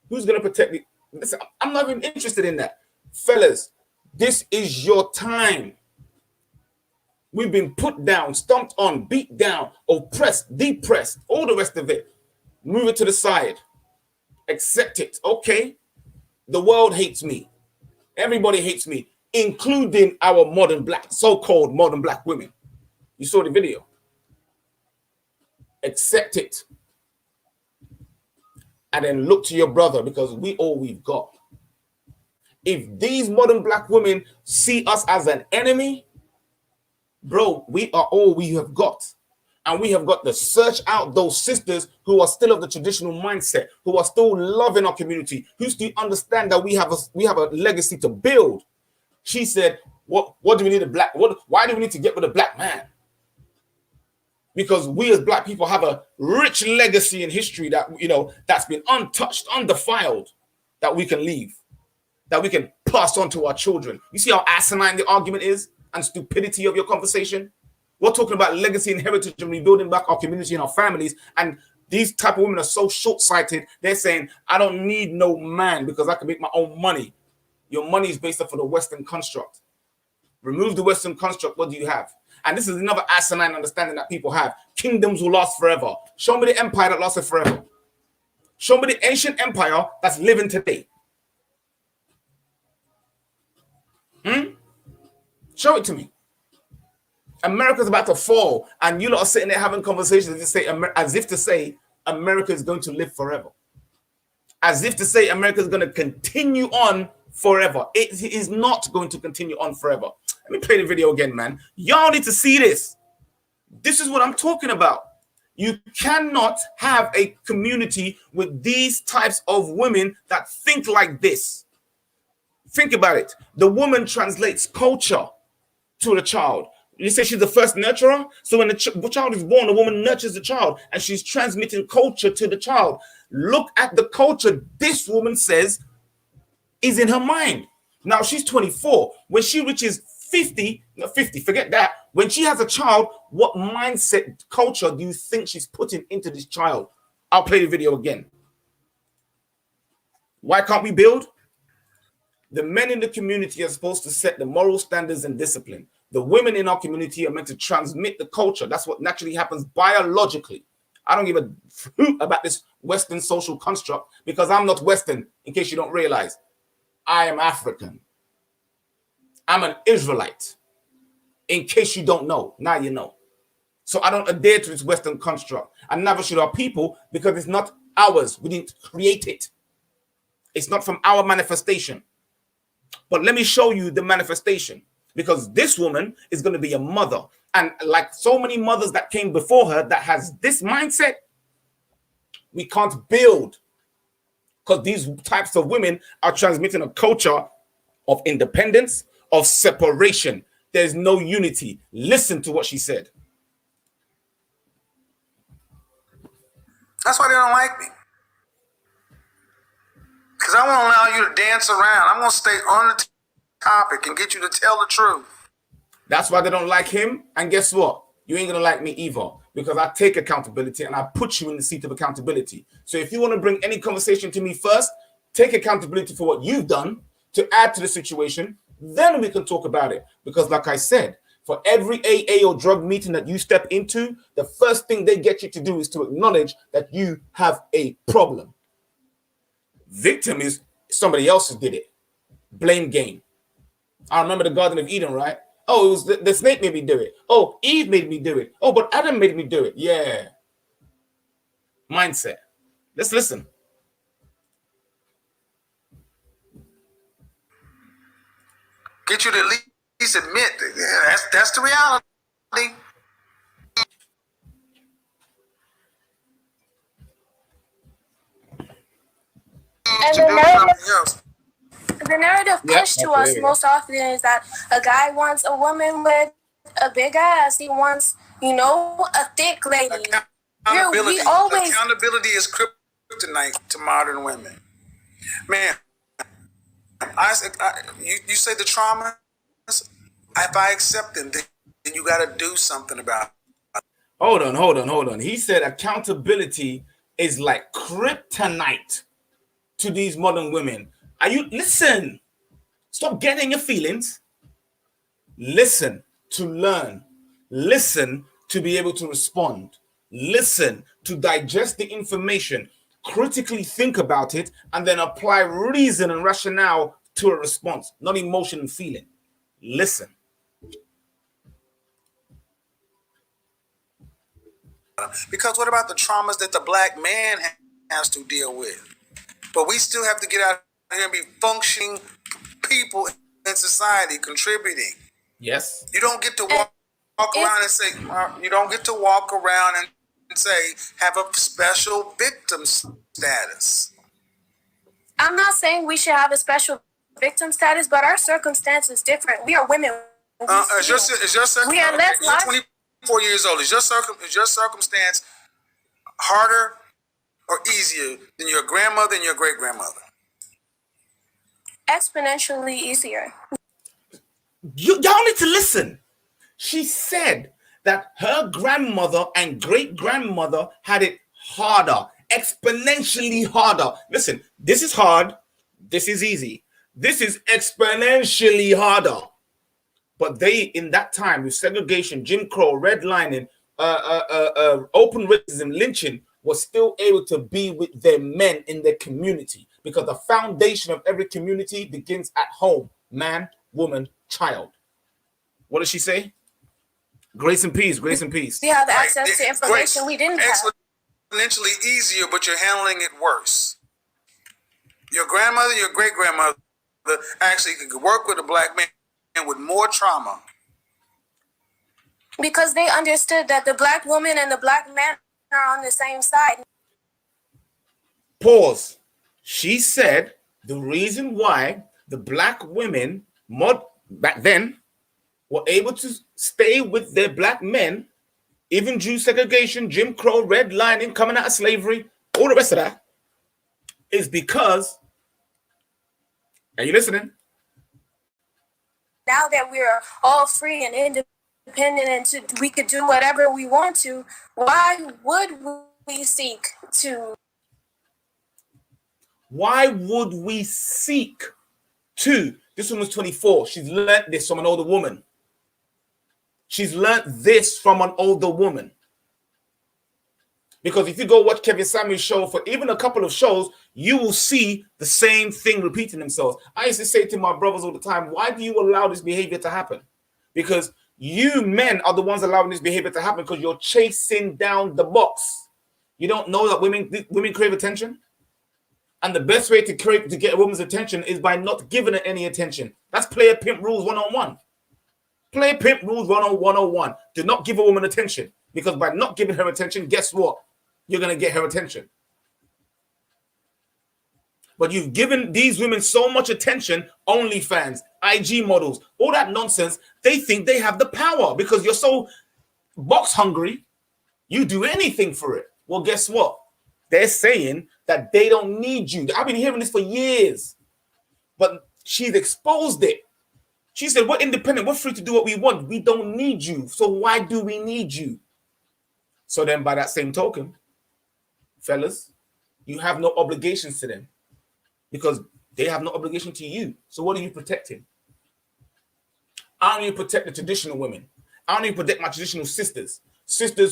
who's going to protect it? Listen, I'm not even interested in that. Fellas, this is your time. We've been put down, stomped on, beat down, oppressed, depressed, all the rest of it. Move it to the side. Accept it. Okay, the world hates me. Everybody hates me, including our modern black, so-called modern black women. You saw the video. Accept it. And then look to your brother, because we all we've got. If these modern black women see us as an enemy, bro, we are all we have got. And we have got to search out those sisters who are still of the traditional mindset, who are still loving our community, who still understand that we have a legacy to build. She said, what do we need a black, why do we need to get with a black man? Because we as black people have a rich legacy in history that, you know, that's been untouched, undefiled, that we can leave, that we can pass on to our children. You see how asinine the argument is and stupidity of your conversation? We're talking about legacy and heritage and rebuilding back our community and our families. And these type of women are so short-sighted. They're saying, I don't need no man because I can make my own money. Your money is based off of the Western construct. Remove the Western construct, what do you have? And this is another asinine understanding that people have. Kingdoms will last forever. Show me the empire that lasted forever. Show me the ancient empire that's living today. Show it to me. America's about to fall, and you lot are sitting there having conversations as if to say America is going to live forever. As if to say America is going to continue on forever. It is not going to continue on forever. Let me play the video again, man. Y'all need to see this. This is what I'm talking about. You cannot have a community with these types of women that think like this. Think about it. The woman translates culture to the child. You say she's the first nurturer. So when the child is born, the woman nurtures the child and she's transmitting culture to the child. Look at the culture this woman says is in her mind. Now she's 24. When she reaches 50, forget that. When she has a child, what mindset, culture do you think she's putting into this child? I'll play the video again. Why can't we build? The men in the community are supposed to set the moral standards and discipline. The women in our community are meant to transmit the culture. That's what naturally happens biologically. I don't give a hoot about this Western social construct because I'm not Western, in case you don't realize. I am African. I'm an Israelite. In case you don't know, now you know. So I don't adhere to this Western construct. And never should our people, because it's not ours. We didn't create it. It's not from our manifestation. But let me show you the manifestation, because this woman is going to be a mother. And like so many mothers that came before her that has this mindset, we can't build, because these types of women are transmitting a culture of independence, of separation. There's no unity. Listen to what she said. That's why they don't like me. Because I won't allow you to dance around. I'm going to stay on the topic and get you to tell the truth. That's why they don't like him. And guess what? You ain't going to like me either, because I take accountability and I put you in the seat of accountability. So if you want to bring any conversation to me first, take accountability for what you've done to add to the situation. Then we can talk about it. Because like I said, for every AA or drug meeting that you step into, the first thing they get you to do is to acknowledge that you have a problem. Victim is somebody else who did it. Blame game. I remember the Garden of Eden, right? Oh, it was the snake made me do it. Oh, Eve made me do it. Oh, but Adam made me do it. Yeah. Mindset. Let's listen. Get you to at least admit that that's the reality. And the narrative pushed to us most often is that a guy wants a woman with a big ass. He wants, you know, a thick lady. Accountability is kryptonite to modern women. Man, you say the trauma. If I accept them, then you got to do something about it. Hold on. He said accountability is like kryptonite to these modern women. Listen, stop getting your feelings. Listen to learn. Listen to be able to respond. Listen to digest the information, critically think about it, and then apply reason and rationale to a response, not emotion and feeling. Listen. Because what about the traumas that the black man has to deal with? But we still have to get out here and be functioning people in society, contributing. Yes. You don't get to walk around and say, you don't get to walk around and say, have a special victim status. I'm not saying we should have a special victim status, but our circumstance is different. We are women. Is your We are less you're 24 years old. Is your circumstance harder or easier than your grandmother and your great grandmother? exponentially easier. Y'all need to listen. She said that her grandmother and great grandmother had it harder, exponentially harder. Listen, this is hard. This is easy. This is exponentially harder. But they, in that time, with segregation, Jim Crow, redlining, open racism, lynching, was still able to be with their men in their community, because the foundation of every community begins at home: man, woman, child. What does she say? Grace and peace, grace and peace. We have access to information we didn't have. Exponentially easier, but you're handling it worse. Your grandmother, your great grandmother actually could work with a black man with more trauma. Because they understood that the black woman and the black man are on the same side. Pause. She said the reason why the black women back then were able to stay with their black men, even Jew segregation, Jim Crow, redlining, coming out of slavery, all the rest of that, is because, are you listening? Now that we're all free and independent and we could do whatever we want to, why would we seek to? Why would we seek to? This woman's 24. She's learned this from an older woman. She's learned this from an older woman. Because if you go watch Kevin Samuel's show for even a couple of shows, you will see the same thing repeating themselves. I used to say to my brothers all the time, why do you allow this behavior to happen? Because you men are the ones allowing this behavior to happen, because you're chasing down the box. You don't know that women crave attention? And the best way to get a woman's attention is by not giving her any attention. That's player pimp rules 101. Player pimp rules 101. Do not give a woman attention, because by not giving her attention, guess what? You're going to get her attention. But you've given these women so much attention, OnlyFans, IG models, all that nonsense. They think they have the power because you're so box hungry. You do anything for it. Well, guess what? They're saying that they don't need you. I've been hearing this for years, but she's exposed it. She said, we're independent. We're free to do what we want. We don't need you. So why do we need you? So then by that same token, fellas, you have no obligations to them, because they have no obligation to you. So what are you protecting? I only protect the traditional women. I only protect my traditional sisters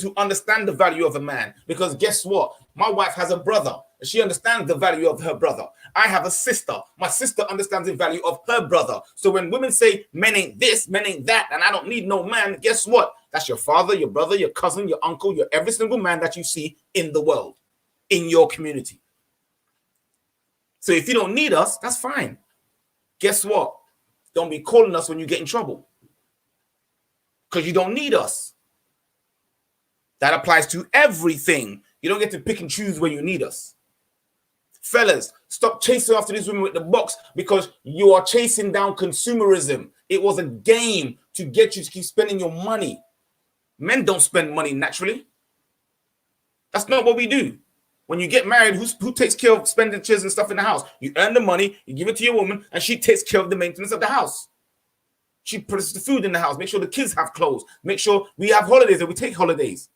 who understand the value of a man. Because guess what? My wife has a brother. She understands the value of her brother. I have a sister. My sister understands the value of her brother. So when women say men ain't this, men ain't that, and I don't need no man, guess what? That's your father, your brother, your cousin, your uncle, your every single man that you see in the world, in your community. So if you don't need us, that's fine. Guess what? Don't be calling us when you get in trouble, because you don't need us. That applies to everything. You don't get to pick and choose when you need us. Fellas, stop chasing after these women with the box, because you are chasing down consumerism. It was a game to get you to keep spending your money. Men don't spend money naturally. That's not what we do. When you get married, who takes care of expenditures and stuff in the house? You earn the money, you give it to your woman, and she takes care of the maintenance of the house. She puts the food in the house, make sure the kids have clothes, make sure we have holidays and we take holidays.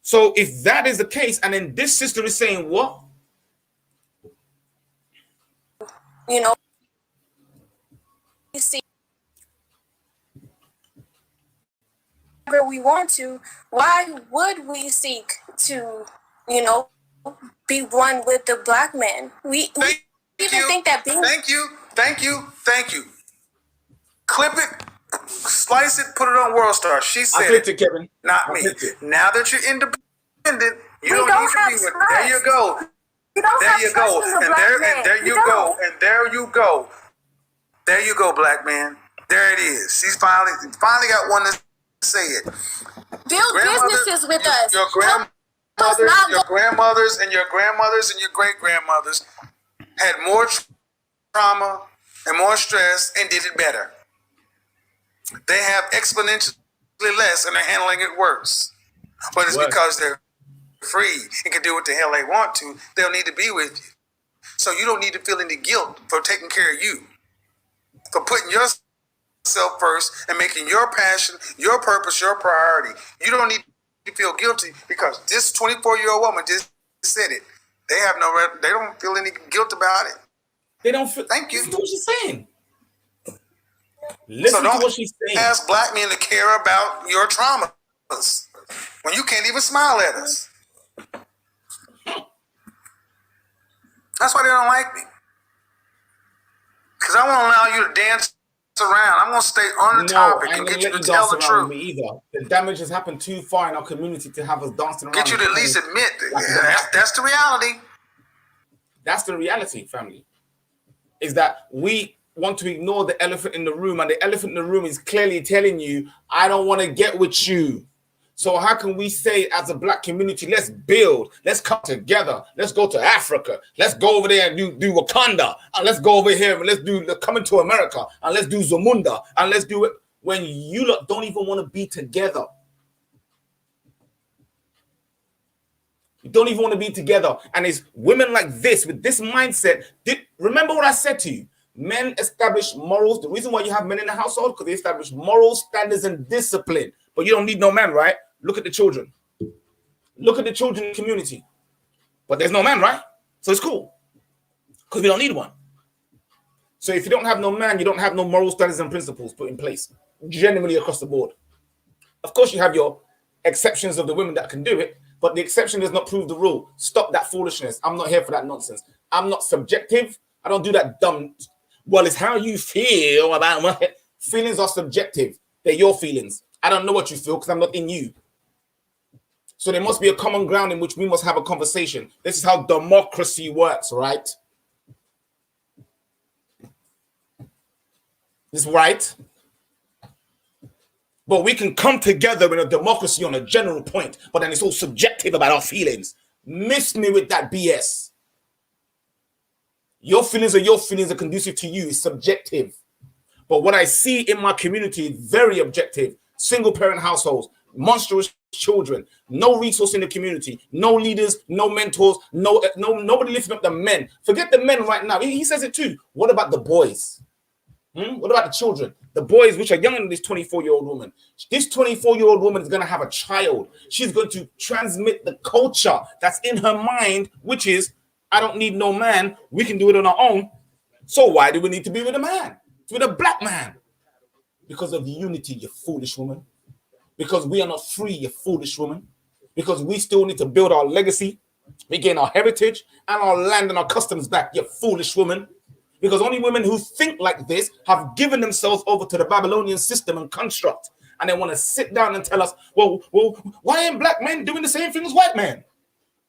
So if that is the case, and then this sister is saying what? You know, you see, whatever we want to, why would we seek to, be one with the black man? We even think that being... Thank you. Clip it, slice it, put it on World Star. She said, I clicked it, Kevin. Not me. Now that you're independent, you don't need to be with. There you go. There you go. And there you go. And there you go. There you go, black man. There it is. She's finally got one to say it. Build businesses with us. Your grandmother, your grandmothers and your grandmothers and your great grandmothers had more trauma and more stress and did it better. They have exponentially less and they're handling it worse. But it's because they're free and can do what the hell they want to. They'll need to be with you. So you don't need to feel any guilt for taking care of you, for putting yourself first and making your passion, your purpose, your priority. You don't need to feel guilty because this 24-year-old woman just said it. They don't feel any guilt about it. They don't feel. Thank you. Listen to what she's saying. Listen to what she's saying. Ask black men to care about your traumas when you can't even smile at us. That's why they don't like me. Because I won't allow you to dance around. I'm going to stay on the topic and get you to tell the truth. Me either. The damage has happened too far in our community to have us dancing around. Get you to at least admit that that's the reality. That's the reality, family. Is that we want to ignore the elephant in the room, and the elephant in the room is clearly telling you, I don't want to get with you. So how can we say as a black community, let's build, let's come together, let's go to Africa, let's go over there and do Wakanda, and let's go over here and let's come into America, and let's do Zamunda, and let's do it when you lot don't even want to be together. You don't even want to be together. And it's women like this, with this mindset. Remember what I said to you. Men establish morals. The reason why you have men in the household, because they establish moral standards and discipline. But you don't need no man, right? Look at the children. Look at the children in the community. But there's no man, right? So it's cool. Because we don't need one. So if you don't have no man, you don't have no moral standards and principles put in place. Generally across the board. Of course, you have your exceptions of the women that can do it. But the exception does not prove the rule. Stop that foolishness. I'm not here for that nonsense. I'm not subjective. I don't do that dumb. Well, it's how you feel about what feelings are subjective. They're your feelings. I don't know what you feel because I'm not in you. So there must be a common ground in which we must have a conversation. This is how democracy works, right? This is right. But we can come together in a democracy on a general point, but then it's all subjective about our feelings. Miss me with that BS. Your feelings are conducive to you. It's subjective. But what I see in my community is very objective. Single parent households, monstrous children, no resource in the community, no leaders, no mentors, nobody lifting up the men. Forget the men right now. He says it too. What about the boys? What about the children? The boys, which are younger than this 24-year-old woman. This 24-year-old woman is going to have a child. She's going to transmit the culture that's in her mind, which is, I don't need no man. We can do it on our own. So why do we need to be with a man? With a black man? Because of unity, you foolish woman. Because we are not free, you foolish woman. Because we still need to build our legacy, regain our heritage, and our land and our customs back, you foolish woman. Because only women who think like this have given themselves over to the Babylonian system and construct. And they want to sit down and tell us, well, why ain't black men doing the same thing as white men?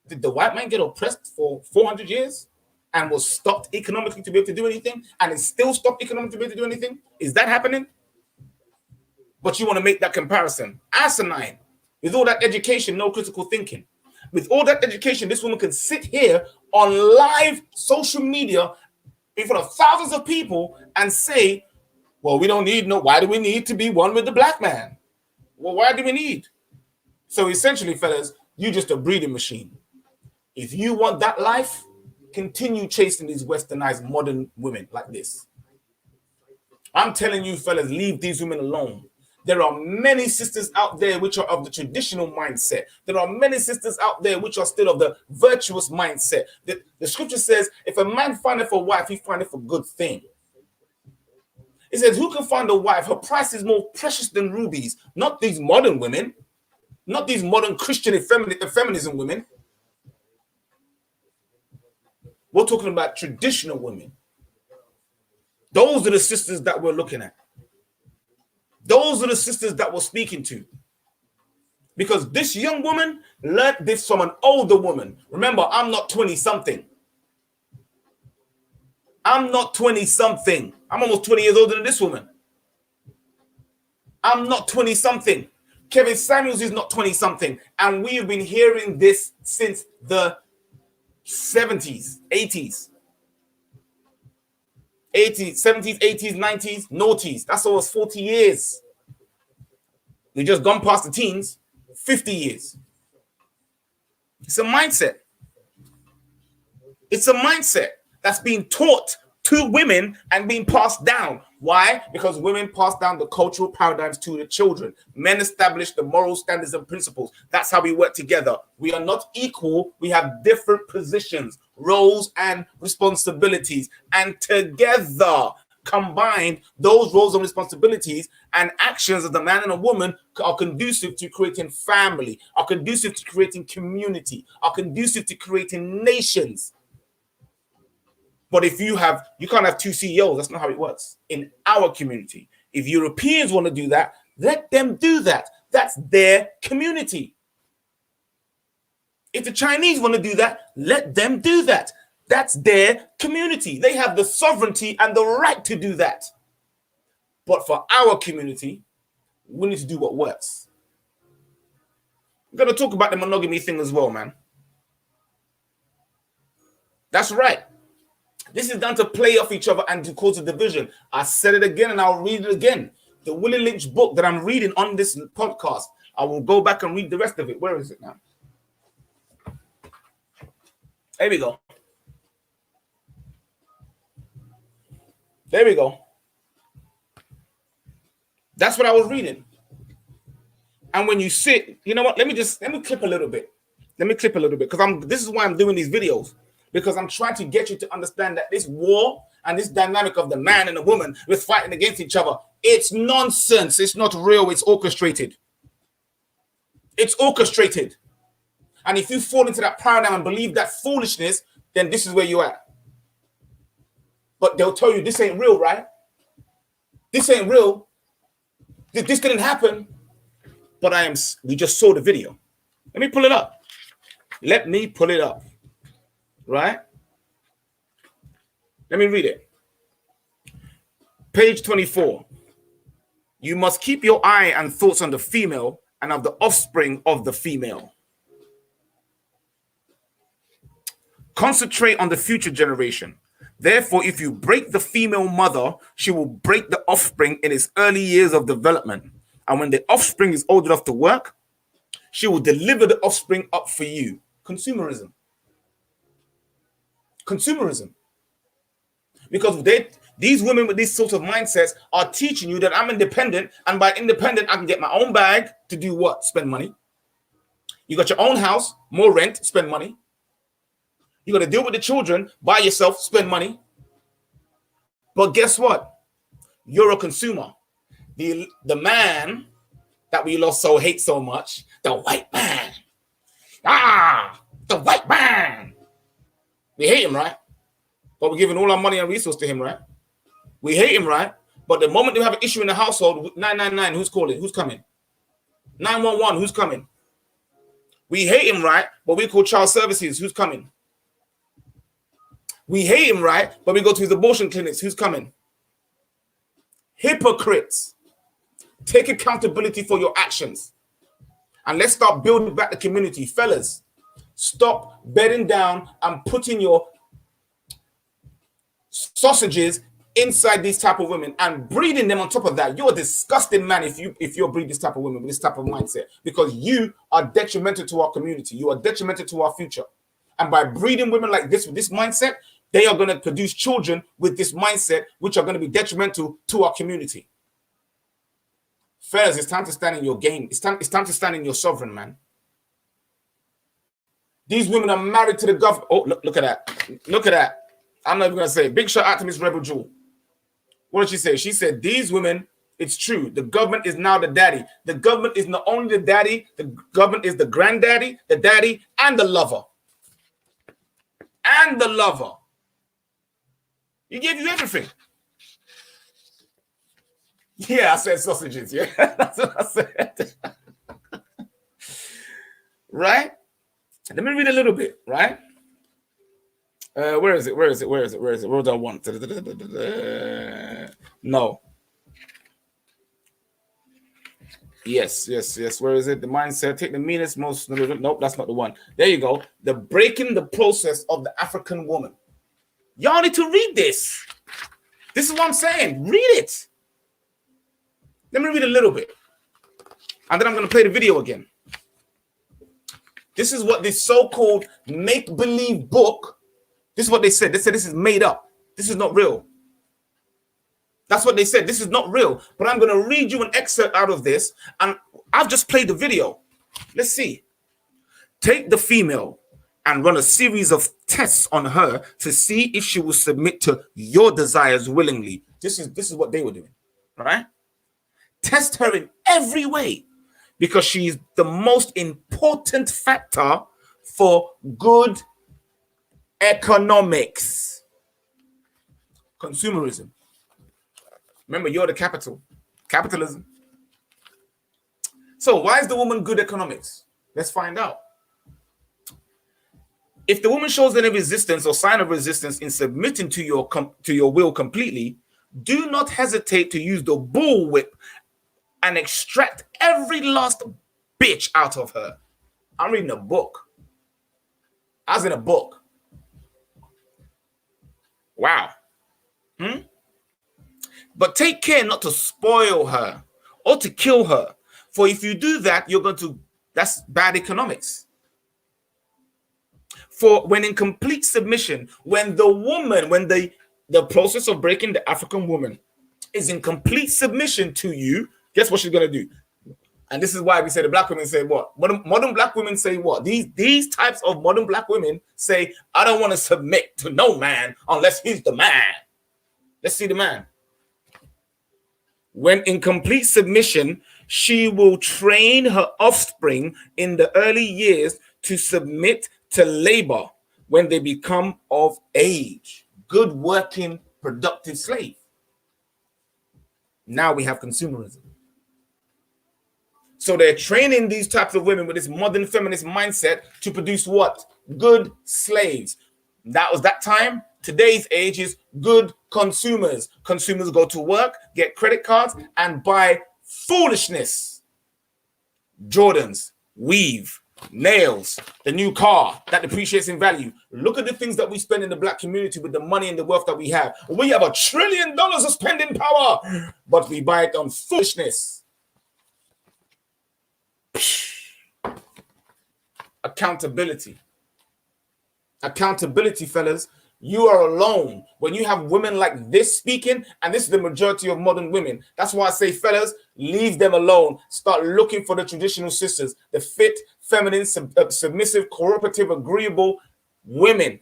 Did the white man get oppressed for 400 years and was stopped economically to be able to do anything? And is still stopped economically to be able to do anything? Is that happening? But you want to make that comparison. Asinine. With all that education, no critical thinking. With all that education, this woman can sit here on live social media in front of thousands of people and say, well, we don't need why do we need to be one with the black man? Well, why do we need? So essentially, fellas, you're just a breeding machine. If you want that life, continue chasing these westernized modern women like this. I'm telling you, fellas, leave these women alone. There are many sisters out there which are of the traditional mindset. There are many sisters out there which are still of the virtuous mindset. The scripture says, if a man findeth a wife, he findeth a good thing. It says, who can find a wife? Her price is more precious than rubies. Not these modern women. Not these modern Christian feminism women. We're talking about traditional women. Those are the sisters that we're looking at. Those are the sisters that we're speaking to. Because this young woman learned this from an older woman. Remember, I'm not 20-something. I'm not 20-something. I'm almost 20 years older than this woman. I'm not 20-something. Kevin Samuels is not 20-something. And we have been hearing this since the 70s, 80s. 80s, 70s, 80s, 90s, noughties. That's almost 40 years. We just gone past the teens, 50 years. It's a mindset. It's a mindset that's being taught to women and being passed down. Why? Because women pass down the cultural paradigms to the children. Men establish the moral standards and principles. That's how we work together. We are not equal. We have different positions, roles, and responsibilities. And together, combined, those roles and responsibilities and actions of the man and a woman are conducive to creating family, are conducive to creating community, are conducive to creating nations. But if you can't have two CEOs. That's not how it works in our community. If Europeans want to do that, let them do that. That's their community. If the Chinese want to do that, let them do that. That's their community. They have the sovereignty and the right to do that. But for our community, we need to do what works. We're going to talk about the monogamy thing as well, man. That's right. This is done to play off each other and to cause a division. I said it again and I'll read it again. The Willie Lynch book that I'm reading on this podcast, I will go back and read the rest of it. Where is it now? There we go. There we go. That's what I was reading. And when you sit, you know what? Let me clip a little bit. Because this is why I'm doing these videos. Because I'm trying to get you to understand that this war and this dynamic of the man and the woman with fighting against each other, it's nonsense. It's not real. It's orchestrated. It's orchestrated. And if you fall into that paradigm and believe that foolishness, then this is where you're at. But they'll tell you this ain't real, right? This ain't real. This didn't happen. But we just saw the video. Let me pull it up. Right? Let me read it. Page 24. You must keep your eye and thoughts on the female and of the offspring of the female. Concentrate on the future generation. Therefore, if you break the female mother, she will break the offspring in its early years of development. And when the offspring is old enough to work, she will deliver the offspring up for you. Consumerism. Because these women with these sorts of mindsets are teaching you that I'm independent, and by independent, I can get my own bag to do what? Spend money. You got your own house, more rent, spend money. You got to deal with the children by yourself, spend money. But guess what? You're a consumer. The man that we hate so much, the white man. The white man. We hate him, right? But we're giving all our money and resources to him, right? We hate him, right? But the moment we have an issue in the household, 999, who's calling? Who's coming? 911, who's coming? We hate him, right? But we call child services, who's coming? We hate him, right? But we go to his abortion clinics, who's coming? Hypocrites. Take accountability for your actions. And let's start building back the community. Fellas, stop bedding down and putting your sausages inside these type of women and breeding them on top of that. You're a disgusting man if you're breeding this type of women with this type of mindset, because you are detrimental to our community. You are detrimental to our future. And by breeding women like this with this mindset, they are going to produce children with this mindset, which are going to be detrimental to our community. Fellas, it's time to stand in your game. It's time to stand in your sovereign, man. These women are married to the government. Oh, look at that. Look at that. I'm not even going to say it. Big shout out to Miss Rebel Jewel. What did she say? She said, these women, it's true. The government is now the daddy. The government is not only the daddy, the government is the granddaddy, the daddy, and the lover. And the lover. He gave you everything. Yeah, I said sausages. Yeah, that's what I said. Right? Let me read a little bit, right? Where is it? What do I want? No. Yes. Where is it? The mindset. Take the meanest, most. Nope, that's not the one. There you go. The breaking the process of the African woman. Y'all need to read this. This is what I'm saying. Read it. Let me read a little bit. And then I'm going to play the video again. This is what this so-called make-believe book, this is what they said. They said this is made up. This is not real. That's what they said. This is not real. But I'm going to read you an excerpt out of this. And I've just played the video. Let's see. Take the female and run a series of tests on her to see if she will submit to your desires willingly. This is what they were doing, right? Test her in every way because she is the most important factor for good economics. Consumerism. Remember, you're the capital. Capitalism. So why is the woman good economics? Let's find out. If the woman shows any resistance or sign of resistance in submitting to your will completely, do not hesitate to use the bullwhip and extract every last bitch out of her. I'm reading a book. I was in a book. Wow. But take care not to spoil her or to kill her. For if you do that, that's bad economics. For when in complete submission, when the process of breaking the African woman is in complete submission to you, guess what she's going to do? And this is why we say the black women say what? Modern black women say what? These types of modern black women say, I don't want to submit to no man unless he's the man. Let's see the man. When in complete submission, she will train her offspring in the early years to submit to labor when they become of age. Good working, productive slave. Now we have consumerism. So they're training these types of women with this modern feminist mindset to produce what? Good slaves. That was that time. Today's age is good consumers. Consumers go to work, get credit cards, and buy foolishness. Jordans, weave, nails, the new car that depreciates in value. Look at the things that we spend in the black community with the money and the wealth that we have. We have $1 trillion of spending power, but we buy it on foolishness. Accountability. Accountability, fellas. You are alone when you have women like this speaking, and this is the majority of modern women. That's why I say, fellas, leave them alone. Start looking for the traditional sisters, the fit, feminine, submissive, cooperative, agreeable women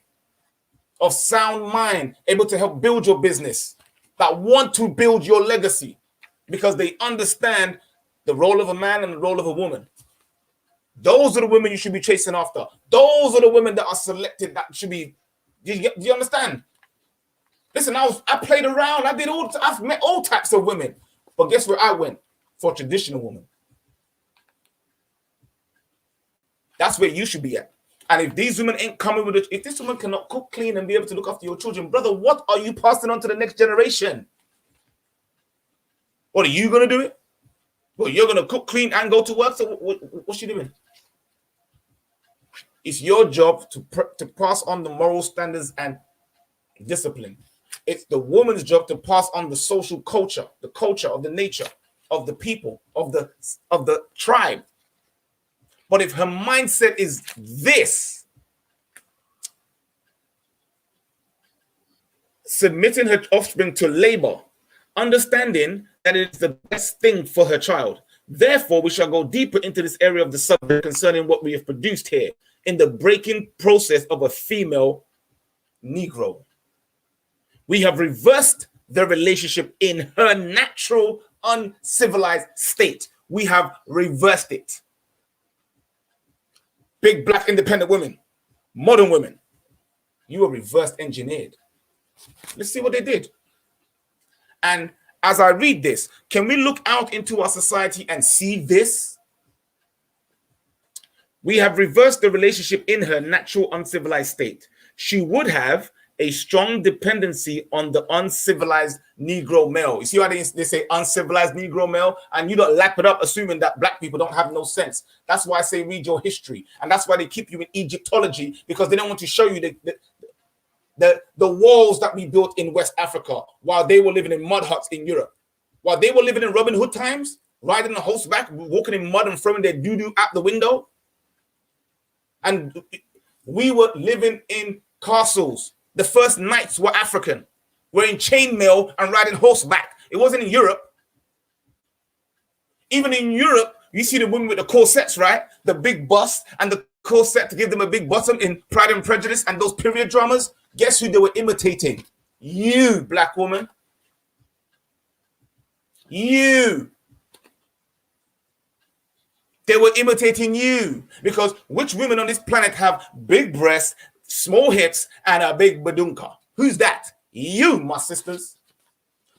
of sound mind, able to help build your business, that want to build your legacy because they understand the role of a man and the role of a woman. Those are the women you should be chasing after. Those are the women that are selected that should be. Do you understand? Listen, I played around. I've met all types of women. But guess where I went? For a traditional woman. That's where you should be at. And if these women ain't coming with it, if this woman cannot cook, clean, and be able to look after your children, brother, what are you passing on to the next generation? What, are you going to do it? Well, you're going to cook, clean, and go to work? So what's she doing? It's your job to pass on the moral standards and discipline. It's the woman's job to pass on the social culture, the culture of the nature of the people, of the tribe. But if her mindset is this, submitting her offspring to labor, understanding that it's the best thing for her child. Therefore, we shall go deeper into this area of the subject concerning what we have produced here in the breaking process of a female Negro. We have reversed the relationship in her natural, uncivilized state. We have reversed it. Big black independent women, modern women, you are reverse engineered. Let's see what they did. And as I read this, can we look out into our society and see this? We have reversed the relationship in her natural uncivilized state. She would have a strong dependency on the uncivilized Negro male. You see why they say uncivilized Negro male? And you don't lap it up assuming that black people don't have no sense. That's why I say read your history. And that's why they keep you in Egyptology, because they don't want to show you the walls that we built in West Africa while they were living in mud huts in Europe. While they were living in Robin Hood times, riding a horseback, walking in mud and throwing their doo-doo out the window. And we were living in castles. The first knights were African. We're in chainmail and riding horseback. It wasn't in Europe. Even in Europe, you see the women with the corsets, right? The big bust and the corset to give them a big bottom in Pride and Prejudice and those period dramas. Guess who they were imitating? You, black woman. You. They were imitating you, because which women on this planet have big breasts, small hips, and a big badunka? Who's that? You, my sisters.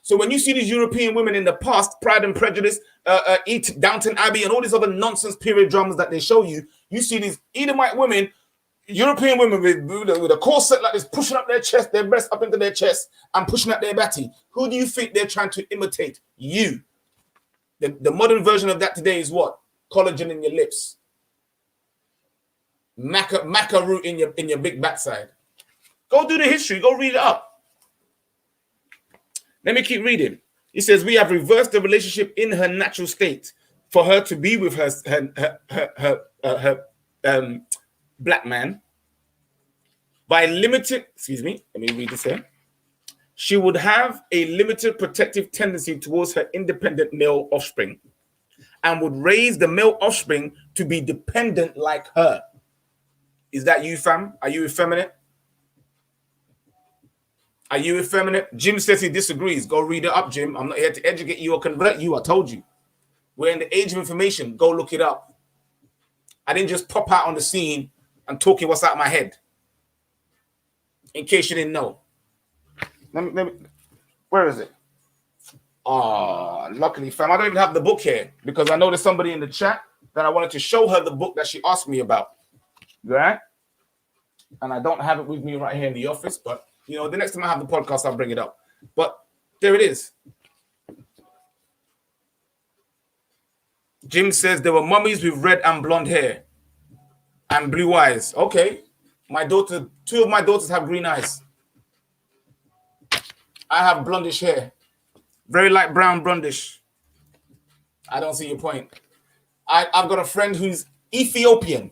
So when you see these European women in the past, Pride and Prejudice, Eat Downton Abbey, and all these other nonsense period dramas that they show you, you see these Edomite women, European women with a corset like this, pushing up their chest, their breasts up into their chest, and pushing up their batty. Who do you think they're trying to imitate? You. The modern version of that today is what? Collagen in your lips, maca root in your big backside. Go do the history. Go read it up. Let me keep reading. It says we have reversed the relationship in her natural state for her to be with her black man by limited. Excuse me. Let me read this here. She would have a limited protective tendency towards her independent male offspring, and would raise the male offspring to be dependent like her. Is that you, fam? Are you effeminate? Are you effeminate? Jim says he disagrees. Go read it up, Jim. I'm not here to educate you or convert you. I told you. We're in the age of information. Go look it up. I didn't just pop out on the scene and talking what's out of my head. In case you didn't know. Let me, where is it? Luckily, fam, I don't even have the book here, because I know there's somebody in the chat that I wanted to show her the book that she asked me about. Right? And I don't have it with me right here in the office, but you know, the next time I have the podcast, I'll bring it up. But there it is. Jim says there were mummies with red and blonde hair and blue eyes. Okay. Two of my daughters have green eyes. I have blondish hair. Very light brown, blondish. I don't see your point. I've got a friend who's Ethiopian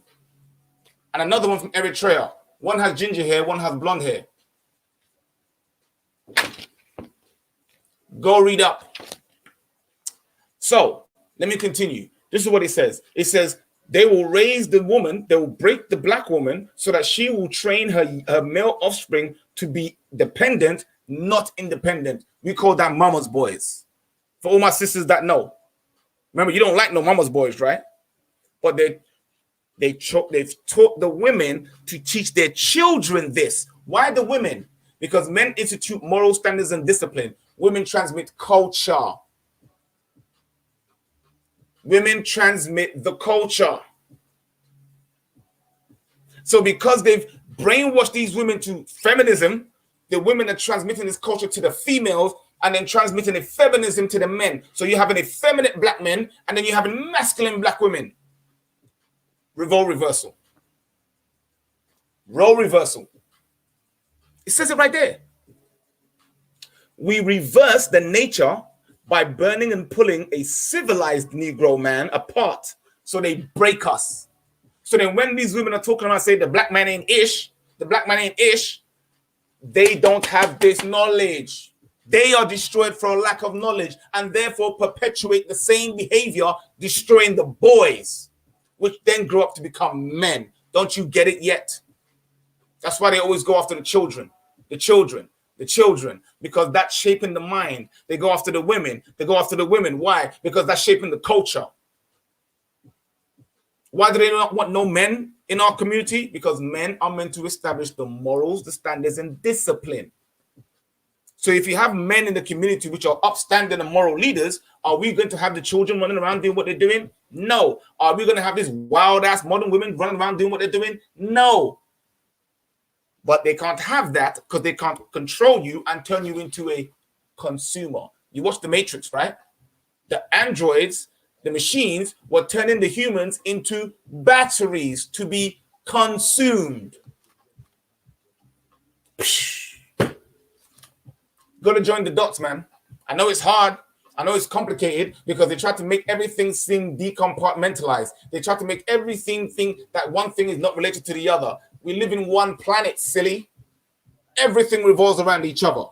and another one from Eritrea. One has ginger hair, one has blonde hair. Go read up. So let me continue. This is what it says. It says they will raise the woman, they will break the black woman so that she will train her male offspring to be dependent, not independent. We call that mama's boys. For all my sisters that know. Remember, you don't like no mama's boys, right? But they've taught the women to teach their children this. Why the women? Because men institute moral standards and discipline. Women transmit culture. Women transmit the culture. So because they've brainwashed these women to feminism, the women are transmitting this culture to the females and then transmitting a feminism to the men. So you have an effeminate black men and then you have a masculine black women. Role reversal. Role reversal. It says it right there. We reverse the nature by burning and pulling a civilized Negro man apart. So they break us. So then when these women are talking about, say, the black man ain't ish, they don't have this knowledge. They are destroyed for a lack of knowledge and therefore perpetuate the same behavior, destroying the boys, which then grow up to become men. Don't you get it yet? That's why they always go after the children, because that's shaping the mind. They go after the women. Why? Because that's shaping the culture. Why do they not want no men in our community? Because men are meant to establish the morals, the standards, and discipline. So if you have men in the community which are upstanding and moral leaders, are we going to have the children running around doing what they're doing? No. Are we going to have these wild-ass modern women running around doing what they're doing? No. But they can't have that because they can't control you and turn you into a consumer. You watch The Matrix, right? The androids, the machines, were turning the humans into batteries to be consumed. Gotta join the dots, man. I know it's hard. I know it's complicated because they try to make everything seem decompartmentalized. They try to make everything think that one thing is not related to the other. We live in one planet, silly. Everything revolves around each other.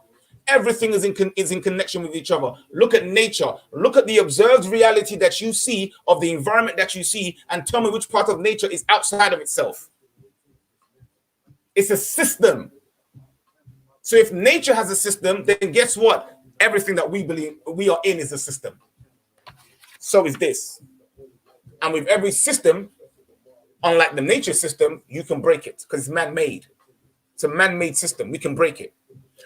Everything is in connection with each other. Look at nature. Look at the observed reality that you see of the environment that you see and tell me which part of nature is outside of itself. It's a system. So if nature has a system, then guess what? Everything that we believe we are in is a system. So is this. And with every system, unlike the nature system, you can break it because it's man-made. It's a man-made system. We can break it.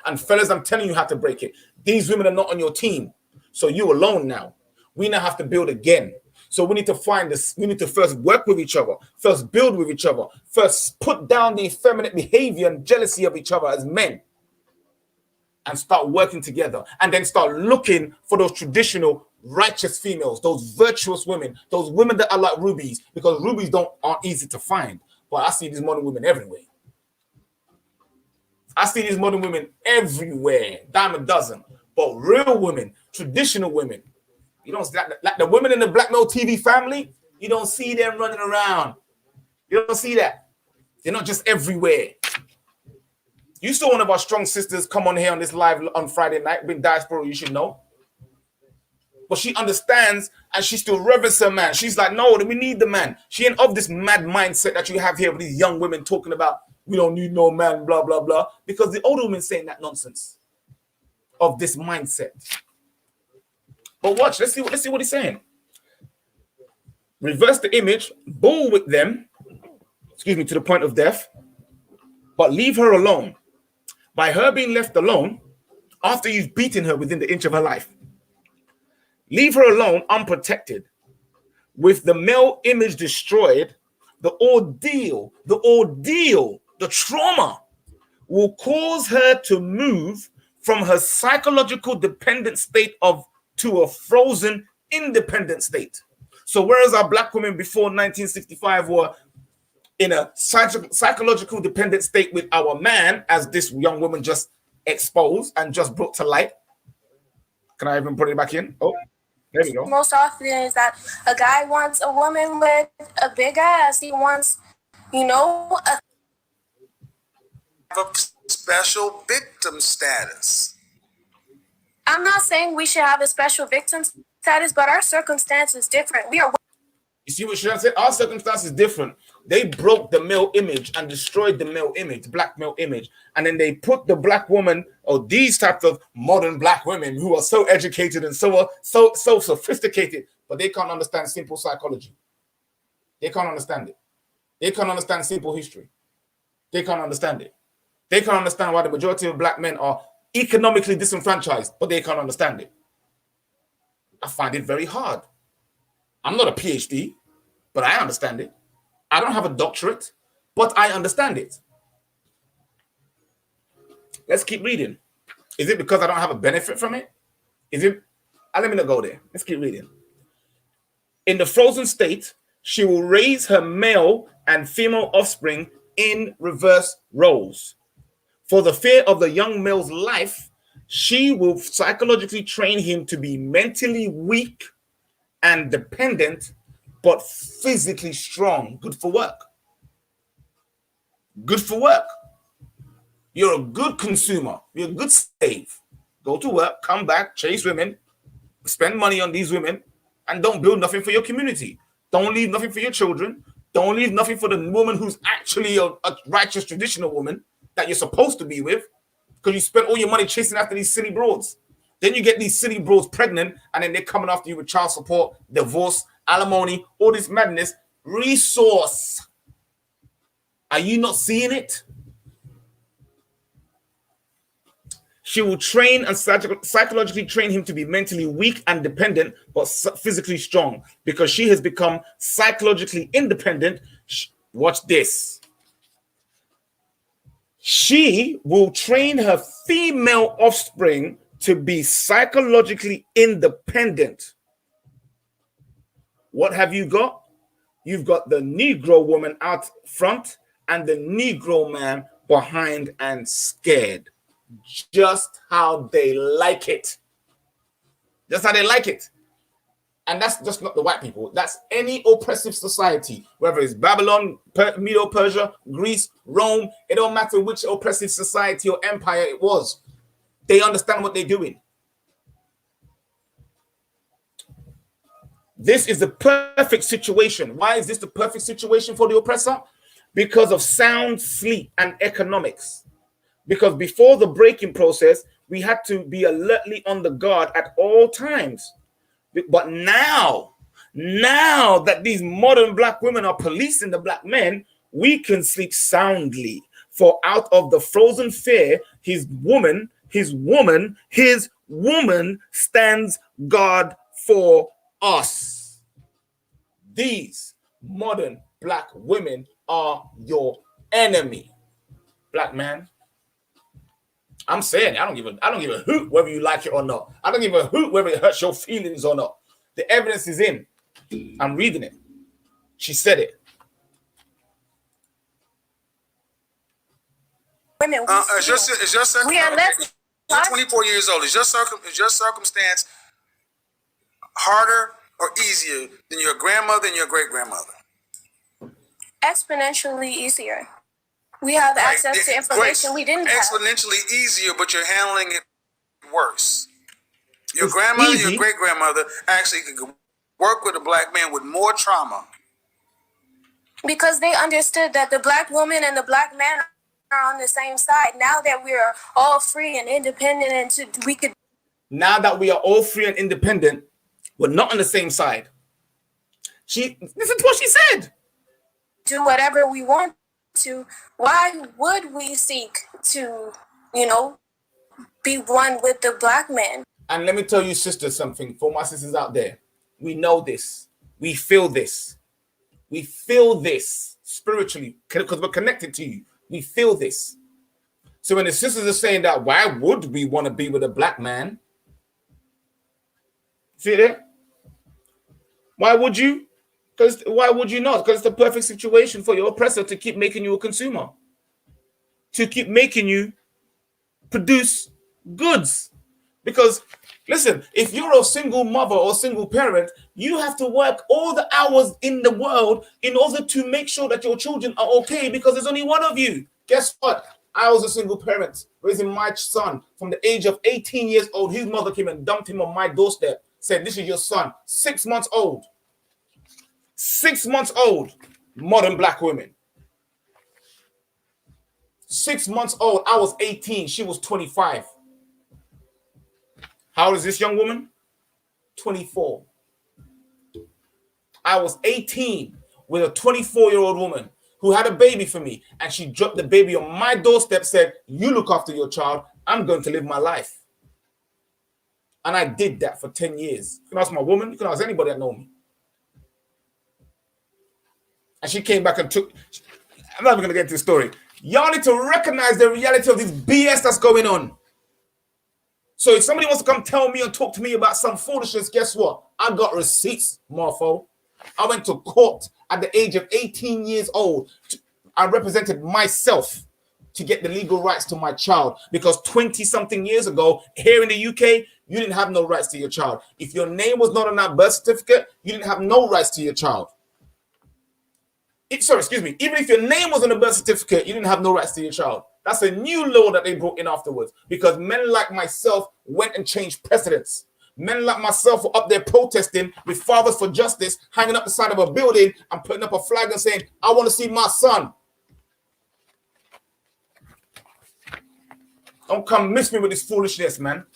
And fellas, I'm telling you how to break it. These women are not on your team. So you alone now. We now have to build again. So we need to find this. We need to first work with each other, first build with each other, first put down the effeminate behavior and jealousy of each other as men and start working together, and then start looking for those traditional righteous females, those virtuous women, those women that are like rubies, because rubies aren't easy to find. But I see these modern women everywhere. I see these modern women everywhere, dime a dozen. But real women, traditional women, you don't see that. Like the women in the BLKMailTV family, you don't see them running around. You don't see that. They're not just everywhere. You saw one of our strong sisters come on here on this live on Friday night with Diaspora, you should know. But she understands and she still reverence her man. She's like, no, we need the man. She ain't of this mad mindset that you have here with these young women talking about, we don't need no man, blah, blah, blah. Because the older women saying that nonsense of this mindset. But watch, let's see what he's saying. Reverse the image, bull with them, to the point of death, but leave her alone. By her being left alone, after you've beaten her within the inch of her life, leave her alone, unprotected, with the male image destroyed, the ordeal, the trauma will cause her to move from her psychological dependent state to a frozen independent state. So whereas our black women before 1965 were in a psychological dependent state with our man, as this young woman just exposed and just brought to light. Can I even put it back in? Oh, there we go. Most often is that a guy wants a woman with a big ass. He wants, a special victim status. I'm not saying we should have a special victim status, but our circumstance is different. We are. You see what Sharon said? Our circumstance is different. They broke the male image and destroyed the male image, black male image. And then they put the black woman, or these types of modern black women who are so educated and so sophisticated, but they can't understand simple psychology. They can't understand it. They can't understand simple history. They can't understand it. They can't understand why the majority of black men are economically disenfranchised, but they can't understand it. I find it very hard. I'm not a PhD, but I understand it. I don't have a doctorate, but I understand it. Let's keep reading. Is it because I don't have a benefit from it? Is it? Let me not go there. Let's keep reading. In the frozen state, she will raise her male and female offspring in reverse roles. For the fear of the young male's life, she will psychologically train him to be mentally weak and dependent, but physically strong. Good for work. Good for work. You're a good consumer. You're a good slave. Go to work, come back, chase women, spend money on these women, and don't build nothing for your community. Don't leave nothing for your children. Don't leave nothing for the woman who's actually a righteous traditional woman that you're supposed to be with, because you spent all your money chasing after these silly broads. Then you get these silly bros pregnant, and then they're coming after you with child support, divorce, alimony, all this madness. Resource. Are you not seeing it? She will train and psychologically train him to be mentally weak and dependent, but physically strong, because she has become psychologically independent. Watch this. She will train her female offspring to be psychologically independent. What have you got? You've got the Negro woman out front and the Negro man behind and scared. Just how they like it. Just how they like it. And that's just not the white people. That's any oppressive society, whether it's Babylon, Medo-Persia, Greece, Rome. It don't matter which oppressive society or empire it was. They understand what they're doing. This is the perfect situation. Why is this the perfect situation for the oppressor? Because of sound sleep and economics. Because before the breaking process, we had to be alertly on the guard at all times. But now that these modern black women are policing the black men, we can sleep soundly. For out of the frozen fear, his woman stands guard for us. These modern black women are your enemy. Black man, I'm saying I don't give a hoot whether you like it or not. I don't give a hoot whether it hurts your feelings or not. The evidence is in. I'm reading it. She said it. Women, is your we are less. You're 24 years old. Is your circumstance harder or easier than your grandmother and your great grandmother? Exponentially easier. We have access to information we didn't have. Exponentially easier, but you're handling it worse. Your grandmother, your great grandmother actually could work with a black man with more trauma. Because they understood that the black woman and the black man are on the same side. Now that we are all free and independent, Now that we are all free and independent, we're not on the same side. Listen to what she said. Do whatever we want to. Why would we seek to, be one with the black man? And let me tell you, sisters, something. For my sisters out there, we know this. We feel this. We feel this spiritually because we're connected to you. We feel this. So when the sisters are saying that, why would we want to be with a black man? See it? Why would you? Because why would you not? Because it's the perfect situation for your oppressor to keep making you a consumer, to keep making you produce goods. Because listen, if you're a single mother or single parent, you have to work all the hours in the world in order to make sure that your children are okay, because there's only one of you. Guess what? I was a single parent raising my son from the age of 18 years old. His mother came and dumped him on my doorstep, said, "This is your son, 6 months old." 6 months old, modern black women. 6 months old. I was 18. She was 25. How old is this young woman? 24. I was 18 with a 24-year-old woman who had a baby for me, and she dropped the baby on my doorstep, said, "You look after your child. I'm going to live my life." And I did that for 10 years. You can ask my woman. You can ask anybody that knows me. And she came back and took. I'm not even going to get into the story. Y'all need to recognize the reality of this BS that's going on. So if somebody wants to come tell me and talk to me about some foolishness, guess what? I got receipts, morpho. I went to court at the age of 18 years old. I represented myself to get the legal rights to my child, because 20-something years ago, here in the UK, you didn't have no rights to your child. If your name was not on that birth certificate, you didn't have no rights to your child. Even if your name was on the birth certificate, you didn't have no rights to your child. That's a new law that they brought in afterwards, because men like myself went and changed precedents. Men like myself were up there protesting with Fathers for Justice, hanging up the side of a building and putting up a flag and saying, "I want to see my son." Don't come miss me with this foolishness, man.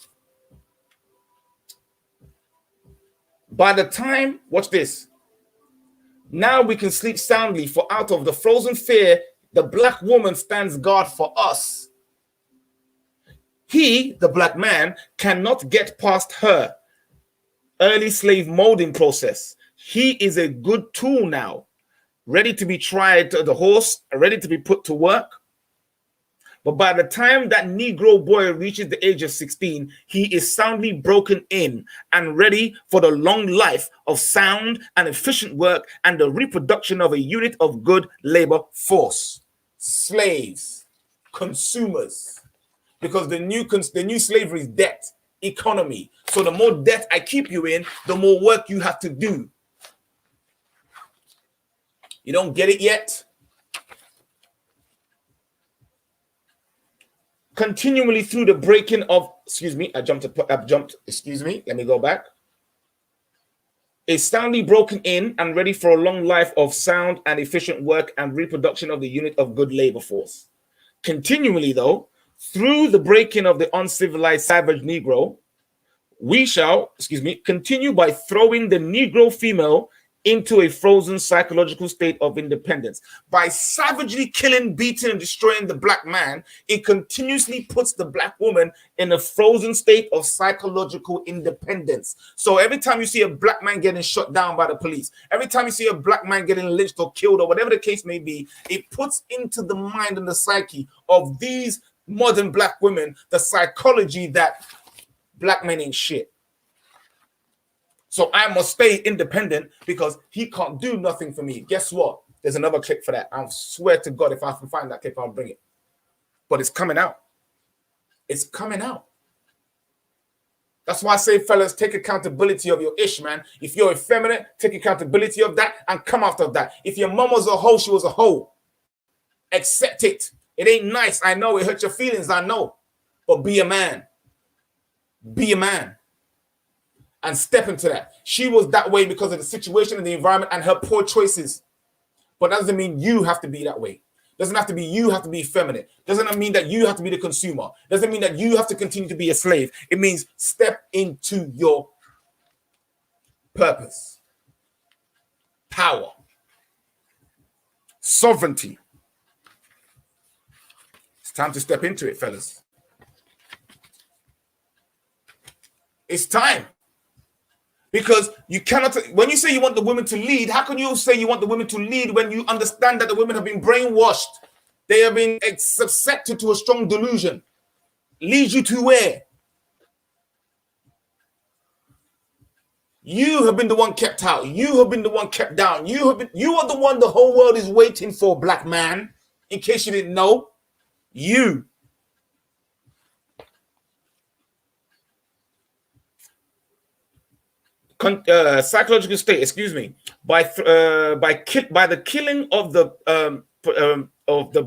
By the time, watch this. Now we can sleep soundly, for out of the frozen fear, the black woman stands guard for us. He, the black man, cannot get past her early slave molding process. He is a good tool now, ready to be tried to the horse, ready to be put to work. But by the time that Negro boy reaches the age of 16, he is soundly broken in and ready for the long life of sound and efficient work and the reproduction of a unit of good labor force. Slaves, consumers, because the new slavery is debt economy. So the more debt I keep you in, the more work you have to do. You don't get it yet? Continually through the breaking of, let me go back. Is soundly broken in and ready for a long life of sound and efficient work and reproduction of the unit of good labor force. Continually, though, through the breaking of the uncivilized savage Negro, we shall, continue by throwing the Negro female into a frozen psychological state of independence. By savagely killing, beating, and destroying the black man, it continuously puts the black woman in a frozen state of psychological independence. So every time you see a black man getting shot down by the police, every time you see a black man getting lynched or killed or whatever the case may be, it puts into the mind and the psyche of these modern black women the psychology that black men ain't shit. So I must stay independent because he can't do nothing for me. Guess what? There's another clip for that. I swear to God, if I can find that clip, I'll bring it. But it's coming out. It's coming out. That's why I say, fellas, take accountability of your ish, man. If you're effeminate, take accountability of that and come after that. If your mom was a hoe, she was a hoe. Accept it. It ain't nice. I know it hurts your feelings. I know. But be a man. Be a man. And step into that. She was that way because of the situation and the environment and her poor choices. But that doesn't mean you have to be that way. Doesn't have to be you have to be feminine. Doesn't mean that you have to be the consumer. Doesn't mean that you have to continue to be a slave. It means step into your purpose. Power. Sovereignty. It's time to step into it, fellas. It's time. Because you cannot, when you say you want the women to lead, how can you say you want the women to lead when you understand that the women have been brainwashed? They have been susceptible to a strong delusion. Leads you to where? You have been the one kept out. You have been the one kept down. You are the one the whole world is waiting for, black man. In case you didn't know, you. Psychological state, by the killing of the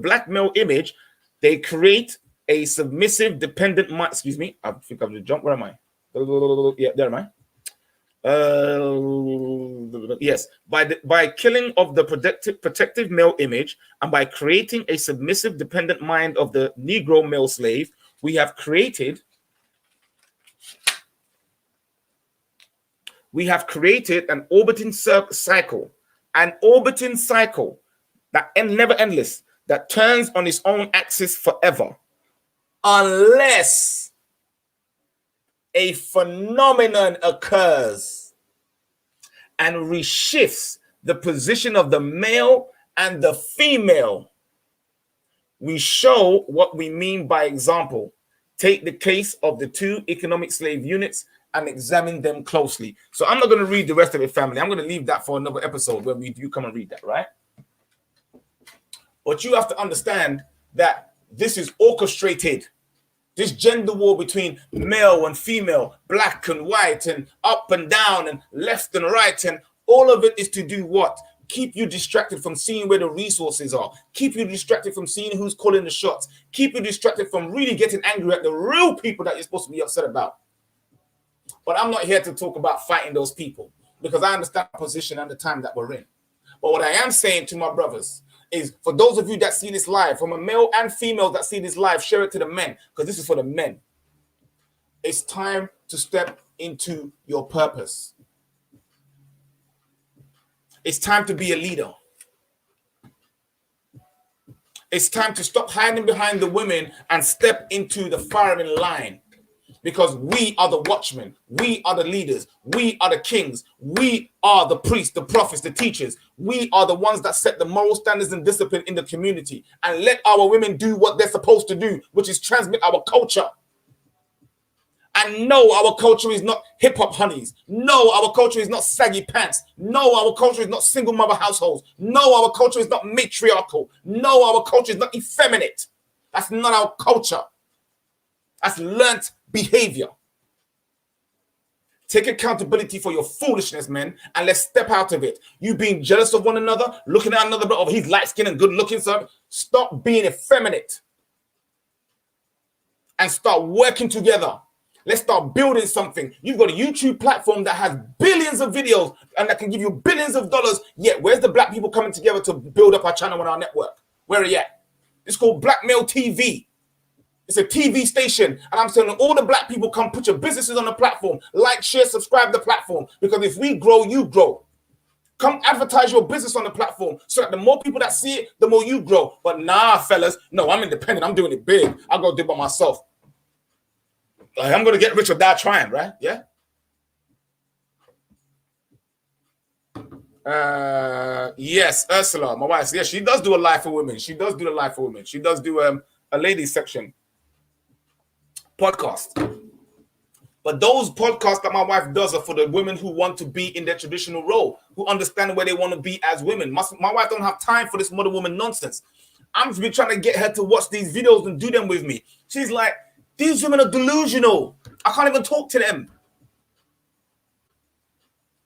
black male image, they create a submissive, dependent mind. I think I'm gonna jump. Where am I? Yeah, there am I. Yes, by killing of the protective male image and by creating a submissive, dependent mind of the Negro male slave, we have created an orbiting cycle, that never endless, that turns on its own axis forever, unless a phenomenon occurs and reshifts the position of the male and the female. We show what we mean by example. Take the case of the two economic slave units and examine them closely. So I'm not going to read the rest of it, family. I'm going to leave that for another episode where you come and read that, right? But you have to understand that this is orchestrated. This gender war between male and female, black and white, and up and down, and left and right, and all of it is to do what? Keep you distracted from seeing where the resources are. Keep you distracted from seeing who's calling the shots. Keep you distracted from really getting angry at the real people that you're supposed to be upset about. But I'm not here to talk about fighting those people because I understand the position and the time that we're in. But what I am saying to my brothers is, for those of you that see this live, from a male and female that see this live, share it to the men, because this is for the men. It's time to step into your purpose. It's time to be a leader. It's time to stop hiding behind the women and step into the firing line. because we are the watchmen, we are the leaders, we are the kings, we are the priests, the prophets, the teachers. We are the ones that set the moral standards and discipline in the community, and let our women do what they're supposed to do, which is transmit our culture. And no, our culture is not hip-hop honeys. No, our culture is not saggy pants. No, our culture is not single mother households. No, our culture is not matriarchal. No, our culture is not effeminate. That's not our culture. That's learnt behavior. Take accountability for your foolishness, man, and let's step out of it. You being jealous of one another, looking at another, oh, he's light-skinned and good-looking, so stop being effeminate and start working together. Let's start building something. You've got a YouTube platform that has billions of videos and that can give you billions of dollars. Yet, where's the black people coming together to build up our channel and our network? Where are you at? It's called BLKMailTV. It's a TV station. And I'm telling all the black people, come put your businesses on the platform. Like, share, subscribe to the platform. Because if we grow, you grow. Come advertise your business on the platform so that the more people that see it, the more you grow. But nah, fellas, no, I'm independent. I'm doing it big. I'll go do it by myself. Like, I'm going to get rich or die trying, right? Yeah. Yes, Ursula, my wife. Yeah, she does do a live for women. She does do a live for women. She does do a ladies section podcast. But those podcasts that my wife does are for the women who want to be in their traditional role, who understand where they want to be as women. My wife don't have time for this modern woman nonsense. I'm been trying to get her to watch these videos and do them with me. She's like, these women are delusional. I can't even talk to them.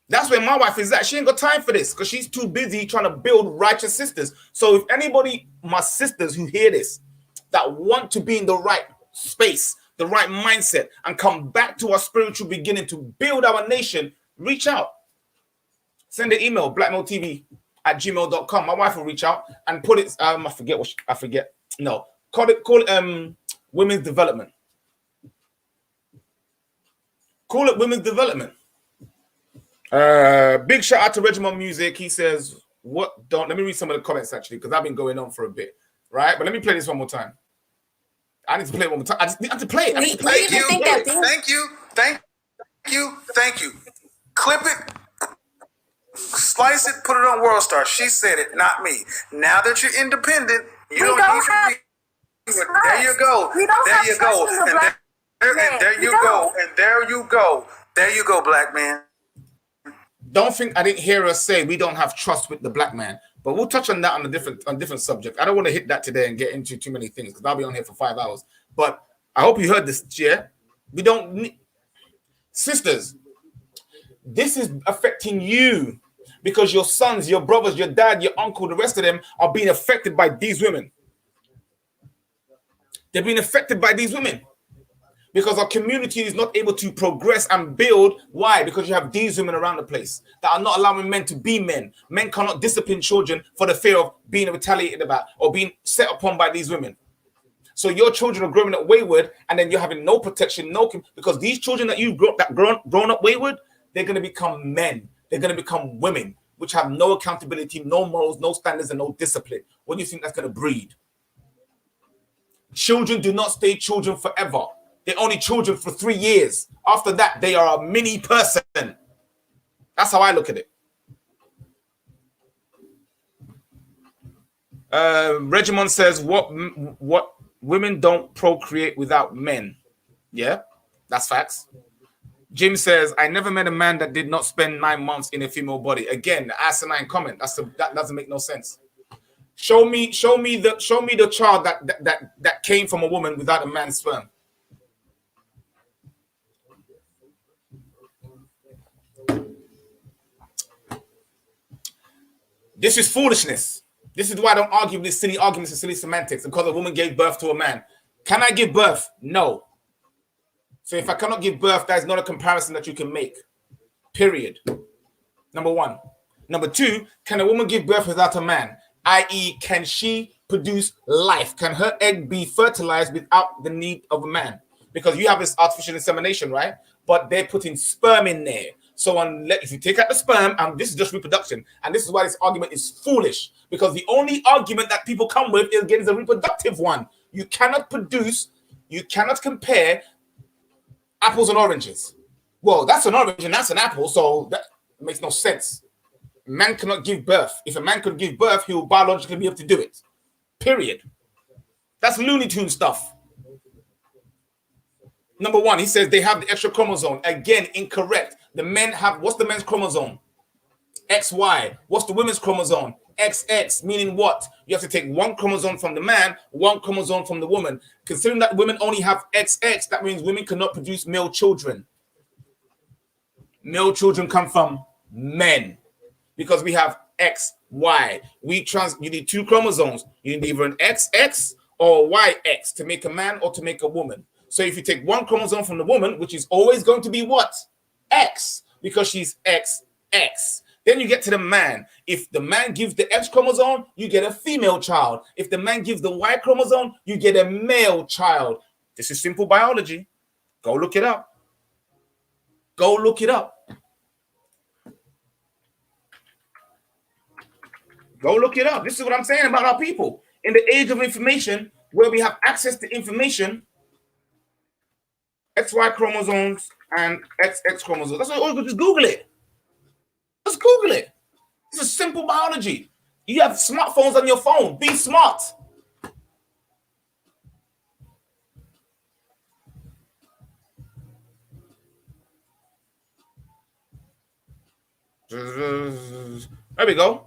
That's where my wife is at. She ain't got time for this because she's too busy trying to build righteous sisters. So if anybody, my sisters who hear this, that want to be in the right space, the right mindset, and come back to our spiritual beginning to build our nation, reach out. Send an email, blackmailtv@gmail.com. My wife will reach out and put it, I forget. No, call it women's development. Call it women's development. Big shout out to Regiment Music. He says, let me read some of the comments actually, because I've been going on for a bit. Right? But let me play this one more time. I need to play it one more time. I just need to play it. Thank you. Clip it, slice it, put it on World Star. She said it, not me. Now that you're independent, you don't need to be. There you go. There you go. And there you go. And there you go. There you go, black man. Don't think I didn't hear her say we don't have trust with the black man, but we'll touch on that on a different subject. I don't want to hit that today and get into too many things because I'll be on here for 5 hours. But I hope you heard this, yeah? We don't need sisters. This is affecting you because your sons, your brothers, your dad, your uncle, the rest of them are being affected by these women. They're being affected by these women. Because our community is not able to progress and build. Why? Because you have these women around the place that are not allowing men to be men. Men cannot discipline children for the fear of being retaliated about or being set upon by these women. So your children are growing up wayward, and then you're having no protection, because these children that you've grown up wayward, they're going to become men. They're going to become women, which have no accountability, no morals, no standards, and no discipline. What do you think that's going to breed? Children do not stay children forever. They're only children for 3 years. After that, they are a mini person. That's how I look at it. Regimon says, what women don't procreate without men. Yeah, that's facts. Jim says, I never met a man that did not spend 9 months in a female body. Again, the asinine comment. That doesn't make no sense. Show me the child that came from a woman without a man's sperm. This is foolishness. This is why I don't argue with these silly arguments and silly semantics. Because a woman gave birth to a man. Can I give birth? No. So if I cannot give birth, that is not a comparison that you can make. Period. Number one. Number two, can a woman give birth without a man? I.e., can she produce life? Can her egg be fertilized without the need of a man? Because you have this artificial insemination, right? But they're putting sperm in there. So if you take out the sperm, and this is just reproduction, and this is why this argument is foolish, because the only argument that people come with is a reproductive one. You cannot produce, you cannot compare Apples and oranges. Well, that's an orange and that's an apple, so that makes no sense. Man cannot give birth. If a man could give birth, he will biologically be able to do it. Period. That's Looney Tune stuff. Number one, he says they have the extra chromosome. Again, incorrect. The men have, what's the men's chromosome? XY. What's the women's chromosome? XX, meaning what? You have to take one chromosome from the man, one chromosome from the woman. Considering that women only have XX, that means women cannot produce male children. Male children come from men because we have XY. You need two chromosomes. You need either an XX or YX to make a man or to make a woman. So if you take one chromosome from the woman, which is always going to be what? X, because she's XX. Then you get to the man. If the man gives the X chromosome, you get a female child. If the man gives the Y chromosome, you get a male child. This is simple biology. Go look it up. Go look it up. Go look it up. This is what I'm saying about our people. In the age of information, where we have access to information, XY chromosomes and XX chromosomes. That's all you just Google it. Just Google it. This is simple biology. You have smartphones on your phone. Be smart. There we go.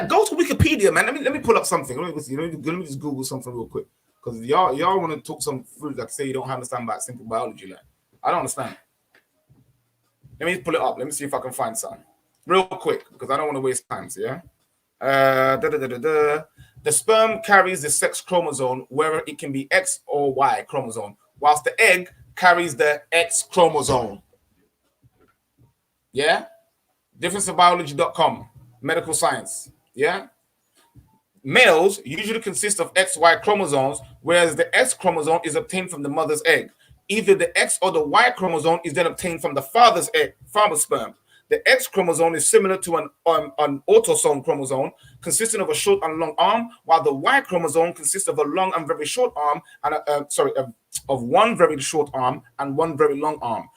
Go to Wikipedia, man. Let me pull up something. Let me just Google something real quick. Because y'all want to talk some food like say you don't understand about simple biology. Like, I don't understand. Let me pull it up. Let me see if I can find something. Real quick, because I don't want to waste time. So yeah. The sperm carries the sex chromosome, whether it can be X or Y chromosome, whilst the egg carries the X chromosome. Yeah? Differenceofbiology.com. Medical science. Yeah? Males usually consist of XY chromosomes, whereas the X chromosome is obtained from the mother's egg. Either the X or the Y chromosome is then obtained from the father's egg, father's sperm. The X chromosome is similar to an autosome chromosome, consisting of a short and long arm, while the Y chromosome consists of a long and very short arm, and of one very short arm and one very long arm.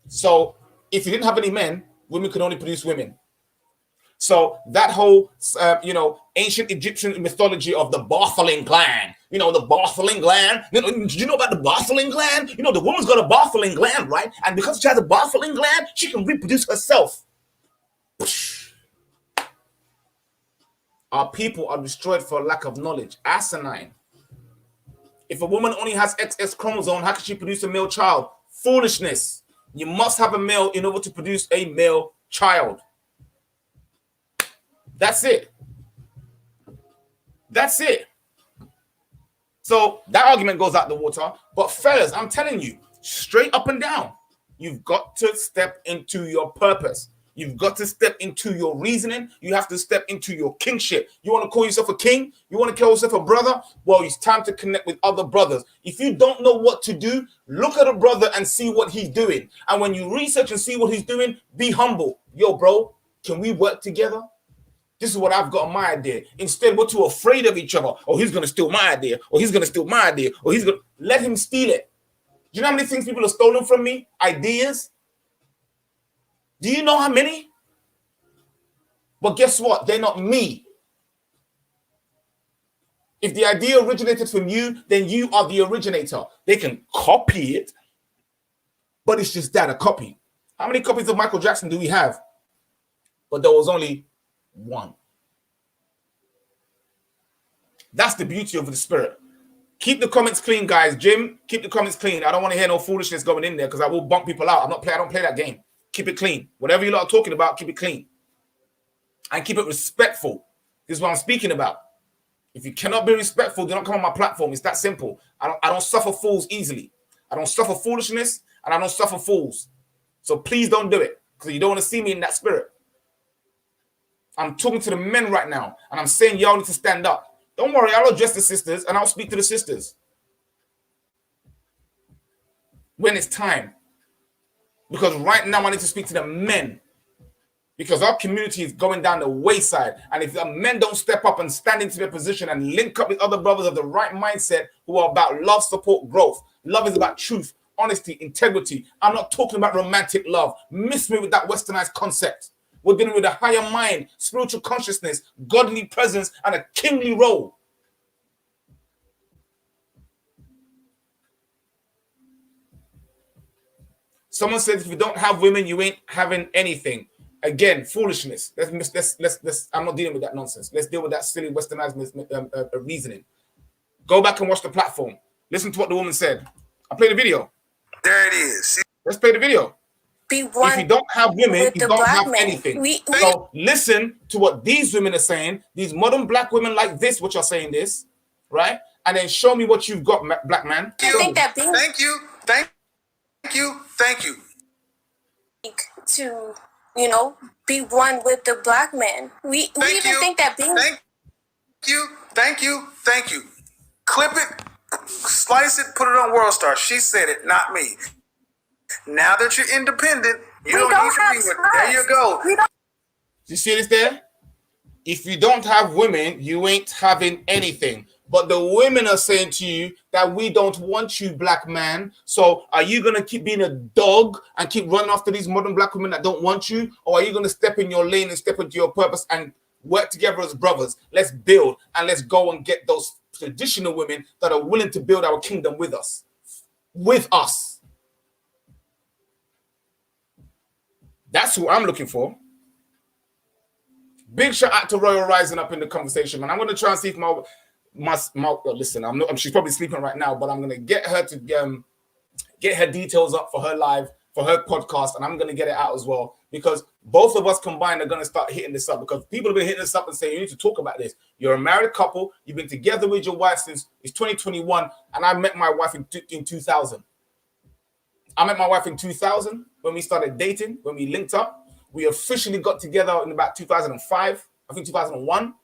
So, if you didn't have any men, women could only produce women. So that whole, ancient Egyptian mythology of the Bartholin gland, the Bartholin gland. Did you know about the Bartholin gland? The woman's got a Bartholin gland, right? And because she has a Bartholin gland, she can reproduce herself. Our people are destroyed for lack of knowledge. Asinine. If a woman only has XX chromosome, how can she produce a male child? Foolishness. You must have a male in order to produce a male child. That's it. That's it. So that argument goes out the water. But fellas, I'm telling you, straight up and down, you've got to step into your purpose. You've got to step into your reasoning. You have to step into your kingship. You want to call yourself a king? You want to call yourself a brother? Well, it's time to connect with other brothers. If you don't know what to do, look at a brother and see what he's doing. And when you research and see what he's doing, be humble. Yo, bro, can we work together? This is what I've got on my idea. Instead, we're too afraid of each other. Oh, he's going to steal my idea. Or he's going to steal my idea. Or he's going to let him steal it. Do you know how many things people have stolen from me? Ideas. Do you know how many? But guess what? They're not me. If the idea originated from you, then you are the originator. They can copy it, but it's just that, a copy. How many copies of Michael Jackson do we have? But there was only one. That's the beauty of the spirit. Keep the comments clean, guys. Jim, keep the comments clean. I don't want to hear no foolishness going in there because I will bump people out. I don't play that game. Keep it clean. Whatever you lot are talking about, keep it clean. And keep it respectful. This is what I'm speaking about. If you cannot be respectful, do not come on my platform. It's that simple. I don't suffer fools easily. I don't suffer foolishness and I don't suffer fools. So please don't do it because you don't want to see me in that spirit. I'm talking to the men right now and I'm saying y'all need to stand up. Don't worry, I'll address the sisters and I'll speak to the sisters when it's time. Because right now I need to speak to the men. because our community is going down the wayside. And if the men don't step up and stand into their position and link up with other brothers of the right mindset who are about love, support, growth. Love is about truth, honesty, integrity. I'm not talking about romantic love. Miss me with that westernized concept. We're dealing with a higher mind, spiritual consciousness, godly presence, and a kingly role. Someone says if you don't have women, you ain't having anything. Again, foolishness. Let's I'm not dealing with that nonsense. Let's deal with that silly westernized reasoning. Go back and watch the platform. Listen to what the woman said. I'll play the video. There it is. Let's play the video. If you don't have women, you don't have anything. So listen to what these women are saying. These modern black women like this, which are saying this, right? And then show me what you've got, black man. Thank you. To, be one with the black man. We even think that being... Thank you. Clip it, slice it, put it on World Star. She said it, not me. Now that you're independent, you don't need to be with. There you go. You see this there? If you don't have women, you ain't having anything. But the women are saying to you that we don't want you, black man. So are you going to keep being a dog and keep running after these modern black women that don't want you? Or are you going to step in your lane and step into your purpose and work together as brothers? Let's build and let's go and get those traditional women that are willing to build our kingdom with us. With us. That's who I'm looking for. Big shout out to Royal rising up in the conversation, man. I'm going to try and see if my listen, she's probably sleeping right now, but I'm going to get her to get her details up for her live, for her podcast, and I'm going to get it out as well, because both of us combined are going to start hitting this up, because people have been hitting this up and saying, you need to talk about this. You're a married couple. You've been together with your wife since it's 2021, and I met my wife in 2000. I met my wife in 2000 when we started dating, when we linked up. We officially got together in about 2005, I think 2001.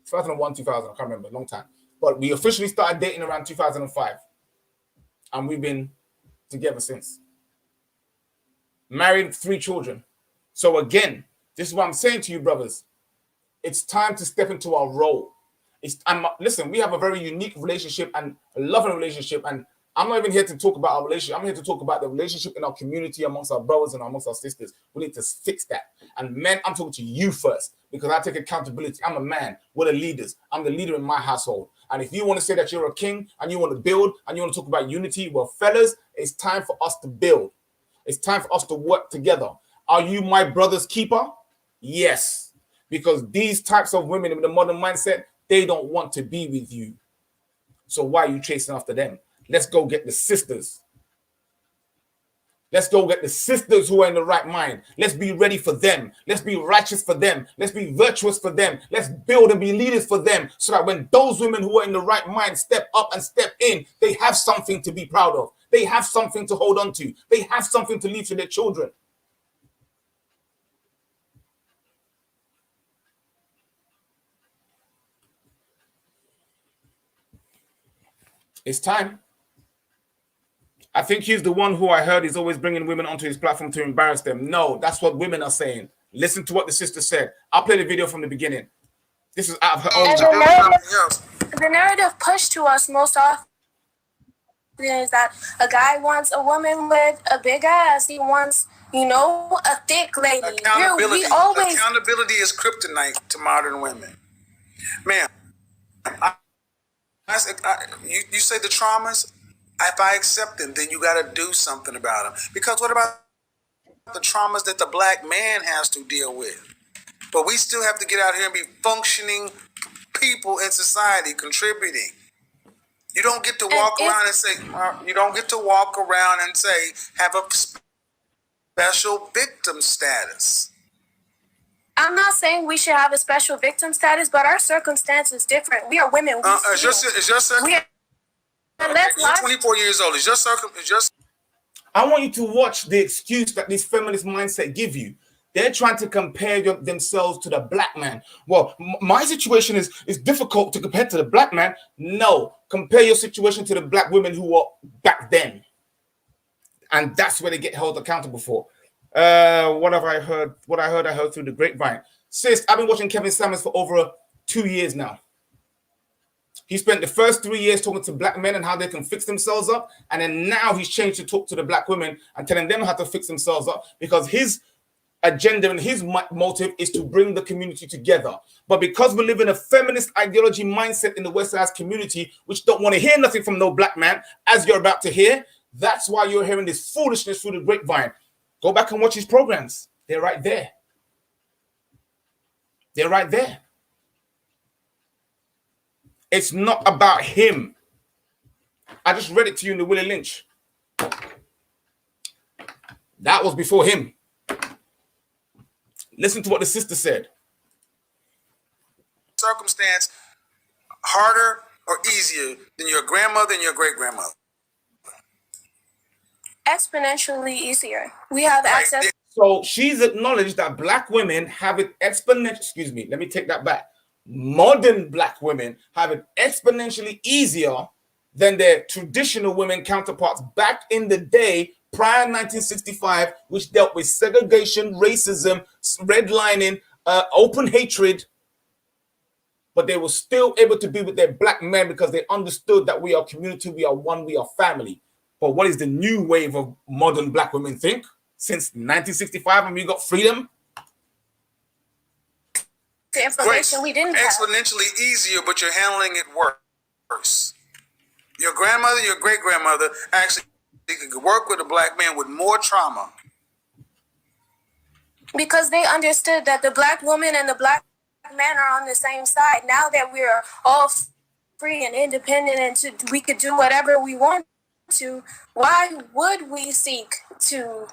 2001, 2000, I can't remember, a long time. But we officially started dating around 2005. And we've been together since. Married, 3 children. So again, this is what I'm saying to you, brothers. It's time to step into our role. Listen, we have a very unique relationship and a loving relationship. And I'm not even here to talk about our relationship. I'm here to talk about the relationship in our community amongst our brothers and amongst our sisters. We need to fix that. And men, I'm talking to you first, because I take accountability. I'm a man. We're the leaders. I'm the leader in my household. And if you want to say that you're a king and you want to build and you want to talk about unity, well, fellas, it's time for us to build. It's time for us to work together. Are you my brother's keeper? Yes. Because these types of women with the modern mindset, they don't want to be with you. So why are you chasing after them? Let's go get the sisters. Let's go get the sisters who are in the right mind. Let's be ready for them. Let's be righteous for them. Let's be virtuous for them. Let's build and be leaders for them, so that when those women who are in the right mind step up and step in, they have something to be proud of. They have something to hold on to. They have something to leave to their children. It's time. I think he's the one who I heard is always bringing women onto his platform to embarrass them. No, that's what women are saying. Listen to what the sister said. I'll play the video from the beginning. This is out of her own mouth. The narrative pushed to us most often is that a guy wants a woman with a big ass. He wants, a thick lady. Accountability is kryptonite to modern women. Man, you say the traumas. If I accept them, then you got to do something about them. Because what about the traumas that the black man has to deal with? But we still have to get out here and be functioning people in society, contributing. You don't get to walk around and say, have a special victim status. I'm not saying we should have a special victim status, but our circumstance is different. We are women. Is your circumstance? You're 24 years old. I want you to watch the excuse that this feminist mindset give you. They're trying to compare themselves to the black man. Well, my situation is difficult to compare to the black man. No, compare your situation to the black women who were back then. And that's where they get held accountable for. What have I heard? What I heard through the grapevine. Sis, I've been watching Kevin Samuels for over 2 years now. He spent the first 3 years talking to black men and how they can fix themselves up. And then now he's changed to talk to the black women and telling them how to fix themselves up, because his agenda and his motive is to bring the community together. But because we live in a feminist ideology mindset in the West Side community, which don't want to hear nothing from no black man, as you're about to hear, that's why you're hearing this foolishness through the grapevine. Go back and watch his programs. They're right there. They're right there. It's not about him. I just read it to you in the Willie Lynch. That was before him. Listen to what the sister said. Circumstance harder or easier than your grandmother and your great-grandmother? Exponentially easier. We have access. So she's acknowledged that black women have it exponentially, excuse me, let me take that back. Modern black women have it exponentially easier than their traditional women counterparts back in the day, prior 1965, which dealt with segregation, racism, redlining, open hatred. But they were still able to be with their black men because they understood that we are community, we are one, we are family. But what is the new wave of modern black women think? Since 1965 when we got freedom? The information we didn't have. Exponentially easier, but you're handling it worse. Your grandmother, your great-grandmother actually could work with a black man with more trauma. Because they understood that the black woman and the black man are on the same side. Now that we're all free and independent and we could do whatever we want to, why would we seek to,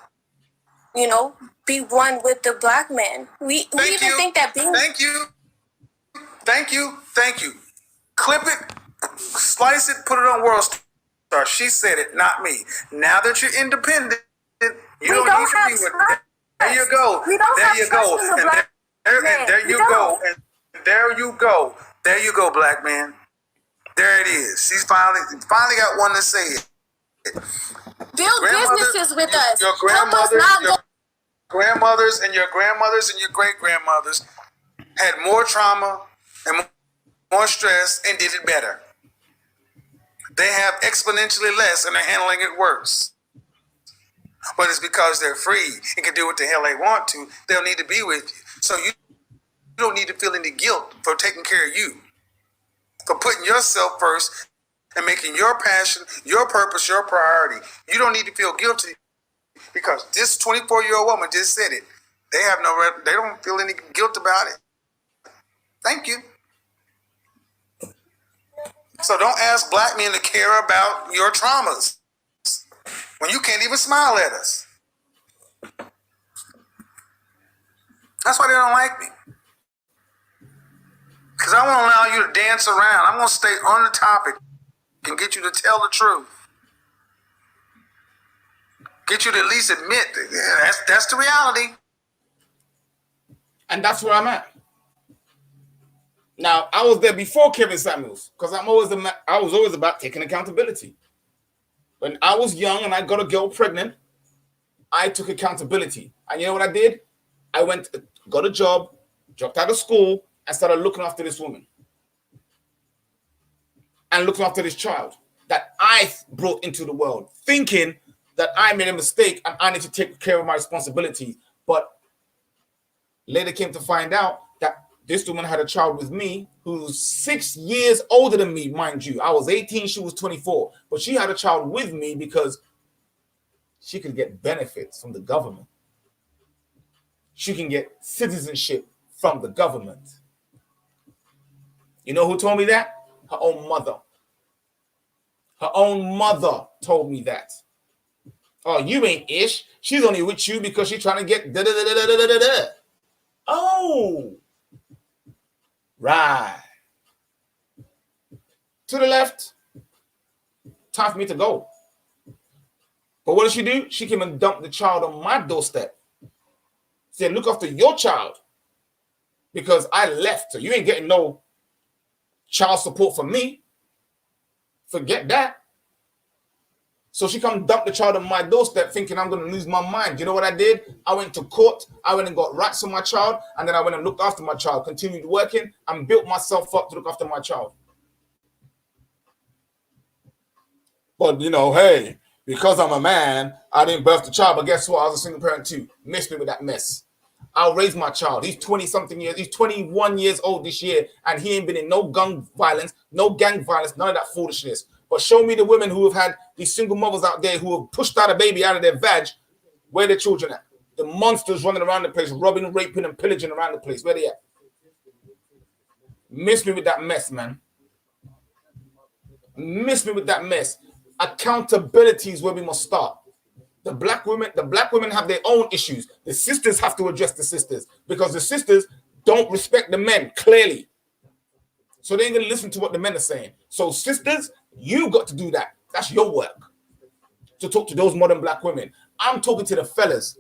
be one with the black man? We even think that being... Thank you. Clip it, slice it, put it on World Star. She said it, not me. Now that you're independent, you don't need to be with them. There you go. There you go. There you go, black man. There it is. She's finally got one to say it. Build businesses with us. Your grandmothers and your great-grandmothers had more trauma and more stress and did it better. They have exponentially less and they're handling it worse. But it's because they're free and can do what the hell they want to. They don't need to be with you. So you don't need to feel any guilt for taking care of you, for putting yourself first and making your passion, your purpose, your priority. You don't need to feel guilty because this 24-year-old woman just said it. They don't feel any guilt about it. Thank you. So don't ask black men to care about your traumas when you can't even smile at us. That's why they don't like me. Because I won't allow you to dance around. I'm going to stay on the topic and get you to tell the truth. Get you to at least admit that that's the reality. And that's where I'm at. Now, I was there before Kevin Samuels because I was always about taking accountability. When I was young and I got a girl pregnant, I took accountability. And you know what I did? I got a job, dropped out of school, and started looking after this woman. And looking after this child that I brought into the world, thinking that I made a mistake and I need to take care of my responsibilities. But later came to find out that this woman had a child with me who's 6 years older than me, mind you. I was 18, she was 24. But she had a child with me because she could get benefits from the government. She can get citizenship from the government. You know who told me that? Her own mother. Her own mother told me that. Oh, you ain't ish. She's only with you because she's trying to get da-da-da-da-da-da-da. Oh. Right. To the left. Time for me to go. But what did she do? She came and dumped the child on my doorstep. Said, look after your child. Because I left. So you ain't getting no child support from me. Forget that. So she come dump the child on my doorstep thinking I'm going to lose my mind. You know what I did? I went to court. I went and got rights on my child. And then I went and looked after my child, continued working and built myself up to look after my child. But, you know, hey, because I'm a man, I didn't birth the child. But guess what? I was a single parent too. Miss me with that mess. I'll raise my child. He's 20-something years. He's 21 years old this year. And he ain't been in no gun violence, no gang violence, none of that foolishness. But show me the women who have had these single mothers out there who have pushed out a baby out of their vag. Where their children at? The monsters running around the place, robbing, raping, and pillaging around the place. Where they at? Miss me with that mess, man. Miss me with that mess. Accountability is where we must start. The black women have their own issues. The sisters have to address the sisters because the sisters don't respect the men, clearly. So they ain't going to listen to what the men are saying. So sisters, you got to do that. That's your work. To talk to those modern black women. I'm talking to the fellas.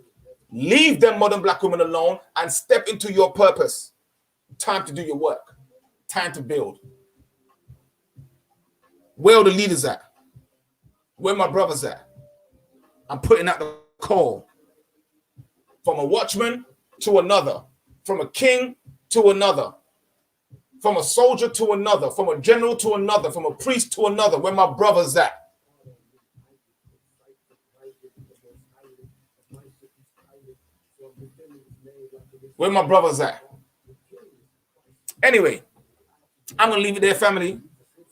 Leave them modern black women alone and step into your purpose. Time to do your work. Time to build. Where are the leaders at? Where my brothers at? I'm putting out the call. From a watchman to another. From a king to another. From a soldier to another. From a general to another. From a priest to another. Where my brothers at? Where my brothers at? Anyway, I'm going to leave it there, family.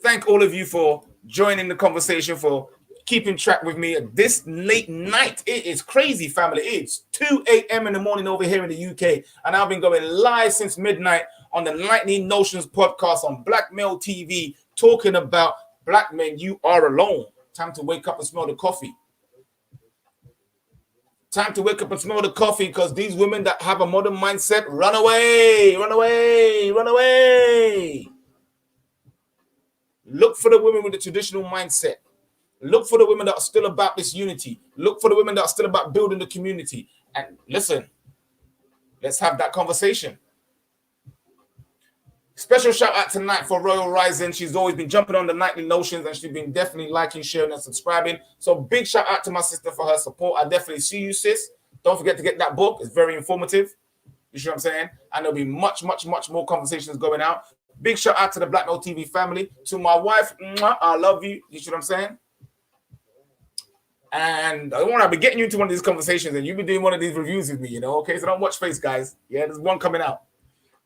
Thank all of you for joining the conversation, for keeping track with me at this late night. It is crazy, family. It's 2 a.m. in the morning over here in the UK, and I've been going live since midnight on the Nightly Notions podcast on BLKMailTV, talking about black men, you are alone. Time to wake up and smell the coffee. Time to wake up and smell the coffee, because these women that have a modern mindset, run away, run away, run away. Look for the women with the traditional mindset. Look for the women that are still about this unity. Look for the women that are still about building the community. And listen, let's have that conversation. Special shout out tonight for Royal Rising. She's always been jumping on the Nightly Notions, and she's been definitely liking, sharing, and subscribing. So big shout out to my sister for her support. I definitely see you, sis. Don't forget to get that book. It's very informative. You see what I'm saying? And there'll be much, much, much more conversations going out. Big shout out to the Black Note TV family. To my wife, I love you. You see what I'm saying? And I want to be getting you into one of these conversations, and you'll be doing one of these reviews with me, you know? Okay, so don't watch face, guys. Yeah, there's one coming out.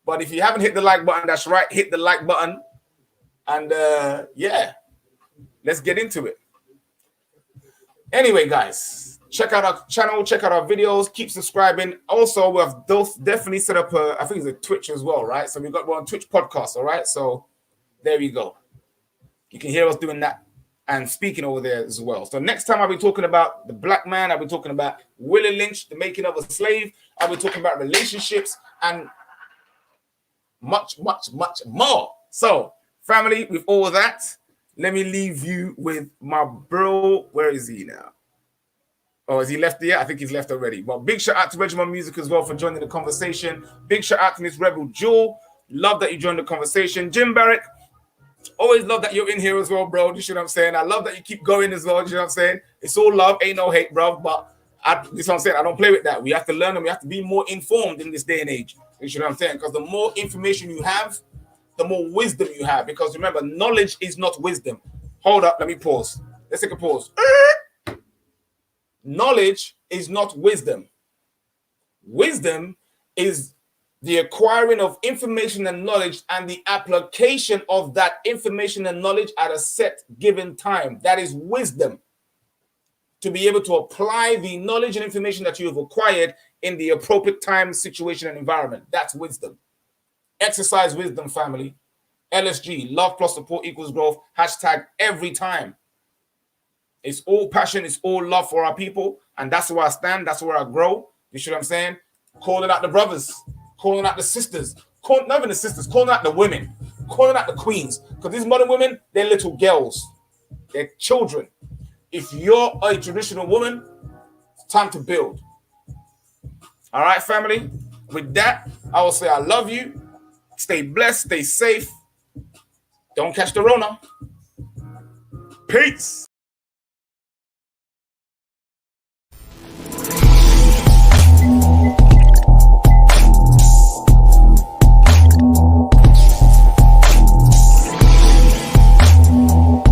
But if you haven't hit the like button, that's right. Hit the like button. And yeah, let's get into it. Anyway, guys, check out our channel. Check out our videos. Keep subscribing. Also, we have definitely set up I think it's a Twitch as well, right? So we've got one Twitch podcast, all right? So there you go. You can hear us doing that and speaking over there as well. So next time I'll be talking about the black man. I'll be talking about Willie Lynch, the making of a slave. I'll be talking about relationships and much, much, much more. So, family, with all of that, let me leave you with my bro. Where is he now? Oh, has he left yet? I think he's left already. Well, big shout out to Regiment Music as well for joining the conversation. Big shout out to Miss Rebel Jewel. Love that you joined the conversation. Jim Barrick, always love that you're in here as well, bro. You see what I'm saying? I love that you keep going as well. You know what I'm saying? It's all love, ain't no hate, bro. But this is what I'm saying. I don't play with that. We have to learn and we have to be more informed in this day and age. You know what I'm saying? Because the more information you have, the more wisdom you have. Because remember, knowledge is not wisdom. Hold up, let me pause. Let's take a pause. Knowledge is not wisdom. Wisdom is the acquiring of information and knowledge and the application of that information and knowledge at a set given time. That is wisdom. To be able to apply the knowledge and information that you have acquired in the appropriate time, situation, and environment. That's wisdom. Exercise wisdom, family. LSG, love plus support equals growth. Hashtag every time. It's all passion. It's all love for our people. And that's where I stand. That's where I grow. You see what I'm saying? Calling out the brothers. Calling out the sisters. Not even the sisters. Calling out the women. Calling out the queens. Because these modern women, they're little girls. They're children. If you're a traditional woman, it's time to build. All right, family? With that, I will say I love you. Stay blessed. Stay safe. Don't catch the Rona. Peace.